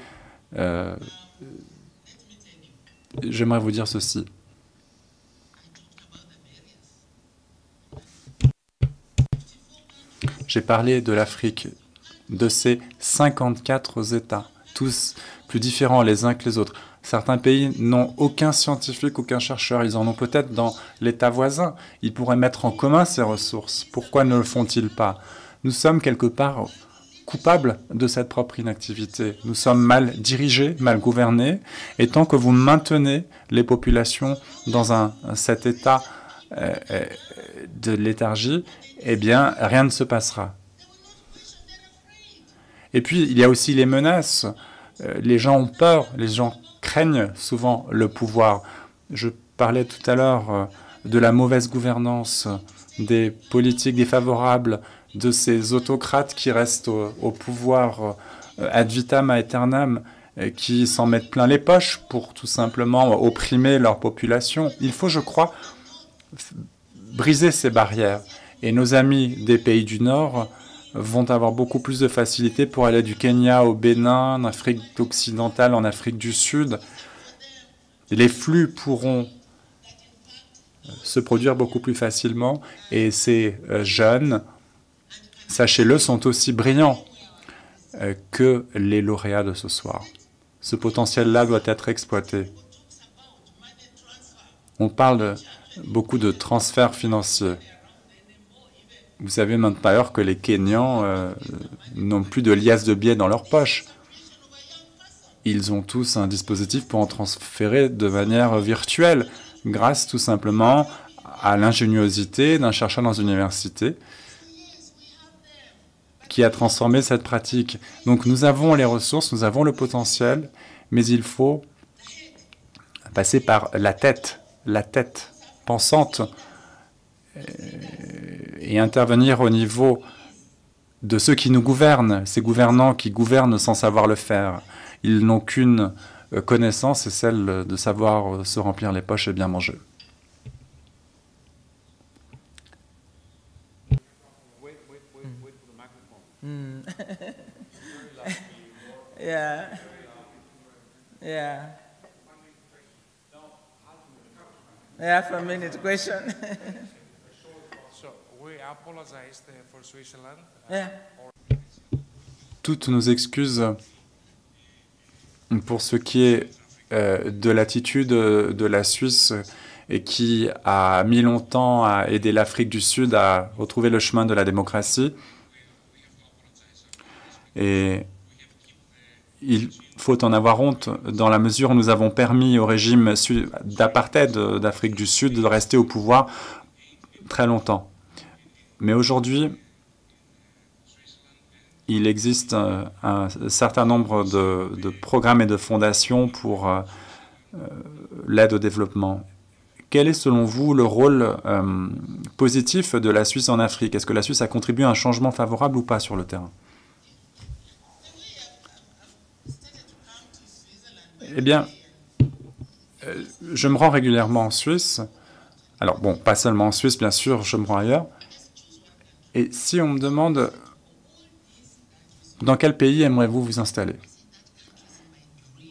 j'aimerais vous dire ceci. J'ai parlé de l'Afrique, de ces 54 États, tous plus différents les uns que les autres. Certains pays n'ont aucun scientifique, aucun chercheur. Ils en ont peut-être dans l'État voisin. Ils pourraient mettre en commun ces ressources. Pourquoi ne le font-ils pas? Nous sommes quelque part coupables de cette propre inactivité. Nous sommes mal dirigés, mal gouvernés. Et tant que vous maintenez les populations dans cet état de léthargie, eh bien, rien ne se passera. Et puis, il y a aussi les menaces. Les gens ont peur, les gens craignent souvent le pouvoir. Je parlais tout à l'heure de la mauvaise gouvernance, des politiques défavorables, de ces autocrates qui restent au pouvoir ad vitam aeternam, qui s'en mettent plein les poches pour tout simplement opprimer leur population. Il faut, je crois, briser ces barrières. Et nos amis des pays du Nord vont avoir beaucoup plus de facilité pour aller du Kenya au Bénin, en Afrique occidentale, en Afrique du Sud. Les flux pourront se produire beaucoup plus facilement et ces jeunes, sachez-le, sont aussi brillants que les lauréats de ce soir. Ce potentiel-là doit être exploité. On parle beaucoup de transferts financiers. Vous savez maintenant d'ailleurs que les Kenyans n'ont plus de liasses de billets dans leur poche. Ils ont tous un dispositif pour en transférer de manière virtuelle, grâce tout simplement à l'ingéniosité d'un chercheur dans une université qui a transformé cette pratique. Donc nous avons les ressources, nous avons le potentiel, mais il faut passer par la tête pensante, et intervenir au niveau de ceux qui nous gouvernent, ces gouvernants qui gouvernent sans savoir le faire. Ils n'ont qu'une connaissance, c'est celle de savoir se remplir les poches et bien manger. Yeah. Yeah. Yeah, for a minute question. So we apologize for Switzerland. Yeah. Toutes nos excuses pour ce qui est de l'attitude de la Suisse et qui a mis longtemps à aider l'Afrique du Sud à retrouver le chemin de la démocratie. Et il faut en avoir honte dans la mesure où nous avons permis au régime d'apartheid d'Afrique du Sud de rester au pouvoir très longtemps. Mais aujourd'hui, il existe un certain nombre de programmes et de fondations pour l'aide au développement. Quel est selon vous le rôle positif de la Suisse en Afrique? Est-ce que la Suisse a contribué à un changement favorable ou pas sur le terrain? Eh bien, je me rends régulièrement en Suisse. Alors bon, pas seulement en Suisse, bien sûr, je me rends ailleurs. Et si on me demande dans quel pays aimeriez-vous vous installer?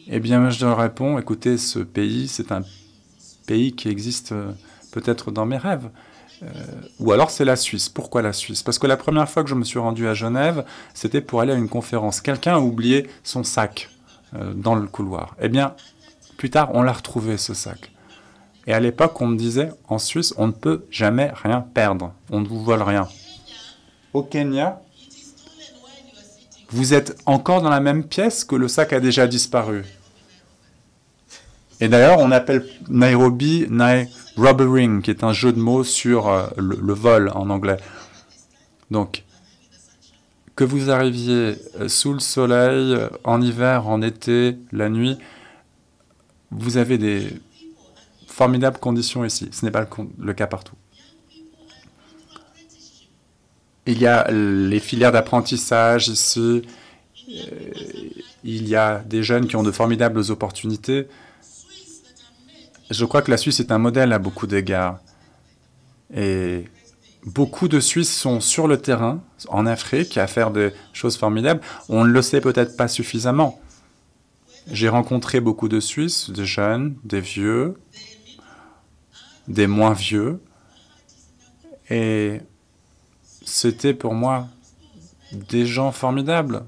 Eh bien, je leur réponds, écoutez, ce pays, c'est un pays qui existe peut-être dans mes rêves. Ou alors c'est la Suisse. Pourquoi la Suisse? Parce que la première fois que je me suis rendu à Genève, c'était pour aller à une conférence. Quelqu'un a oublié son sac dans le couloir. Eh bien, plus tard, on l'a retrouvé, ce sac. Et à l'époque, on me disait, en Suisse, on ne peut jamais rien perdre. On ne vous vole rien. Au Kenya, vous êtes encore dans la même pièce que le sac a déjà disparu. Et d'ailleurs, on appelle Nairobi robbering, qui est un jeu de mots sur le vol en anglais. Donc, que vous arriviez sous le soleil, en hiver, en été, la nuit, vous avez des formidables conditions ici. Ce n'est pas le cas partout. Il y a les filières d'apprentissage ici. Il y a des jeunes qui ont de formidables opportunités. Je crois que la Suisse est un modèle à beaucoup d'égards. Et beaucoup de Suisses sont sur le terrain, en Afrique, à faire des choses formidables. On ne le sait peut-être pas suffisamment. J'ai rencontré beaucoup de Suisses, des jeunes, des vieux, des moins vieux. Et c'était pour moi des gens formidables.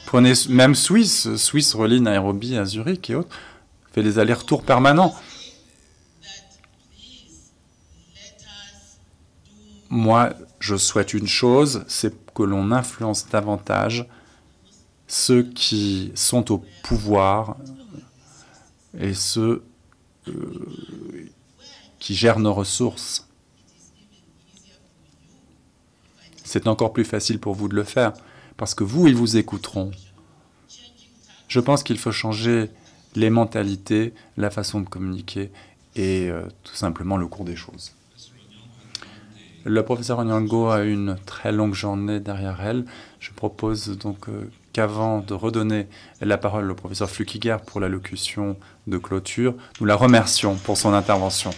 Prenez même Suisse. Suisse relie Nairobi à Zurich et autres. Fait des allers-retours permanents. Moi, je souhaite une chose, c'est que l'on influence davantage ceux qui sont au pouvoir et ceux qui gèrent nos ressources. C'est encore plus facile pour vous de le faire, parce que vous, ils vous écouteront. Je pense qu'il faut changer les mentalités, la façon de communiquer et tout simplement le cours des choses. Le professeur Onyango a une très longue journée derrière elle. Je propose donc qu'avant de redonner la parole au professeur Flukiger pour l'allocution de clôture, nous la remercions pour son intervention.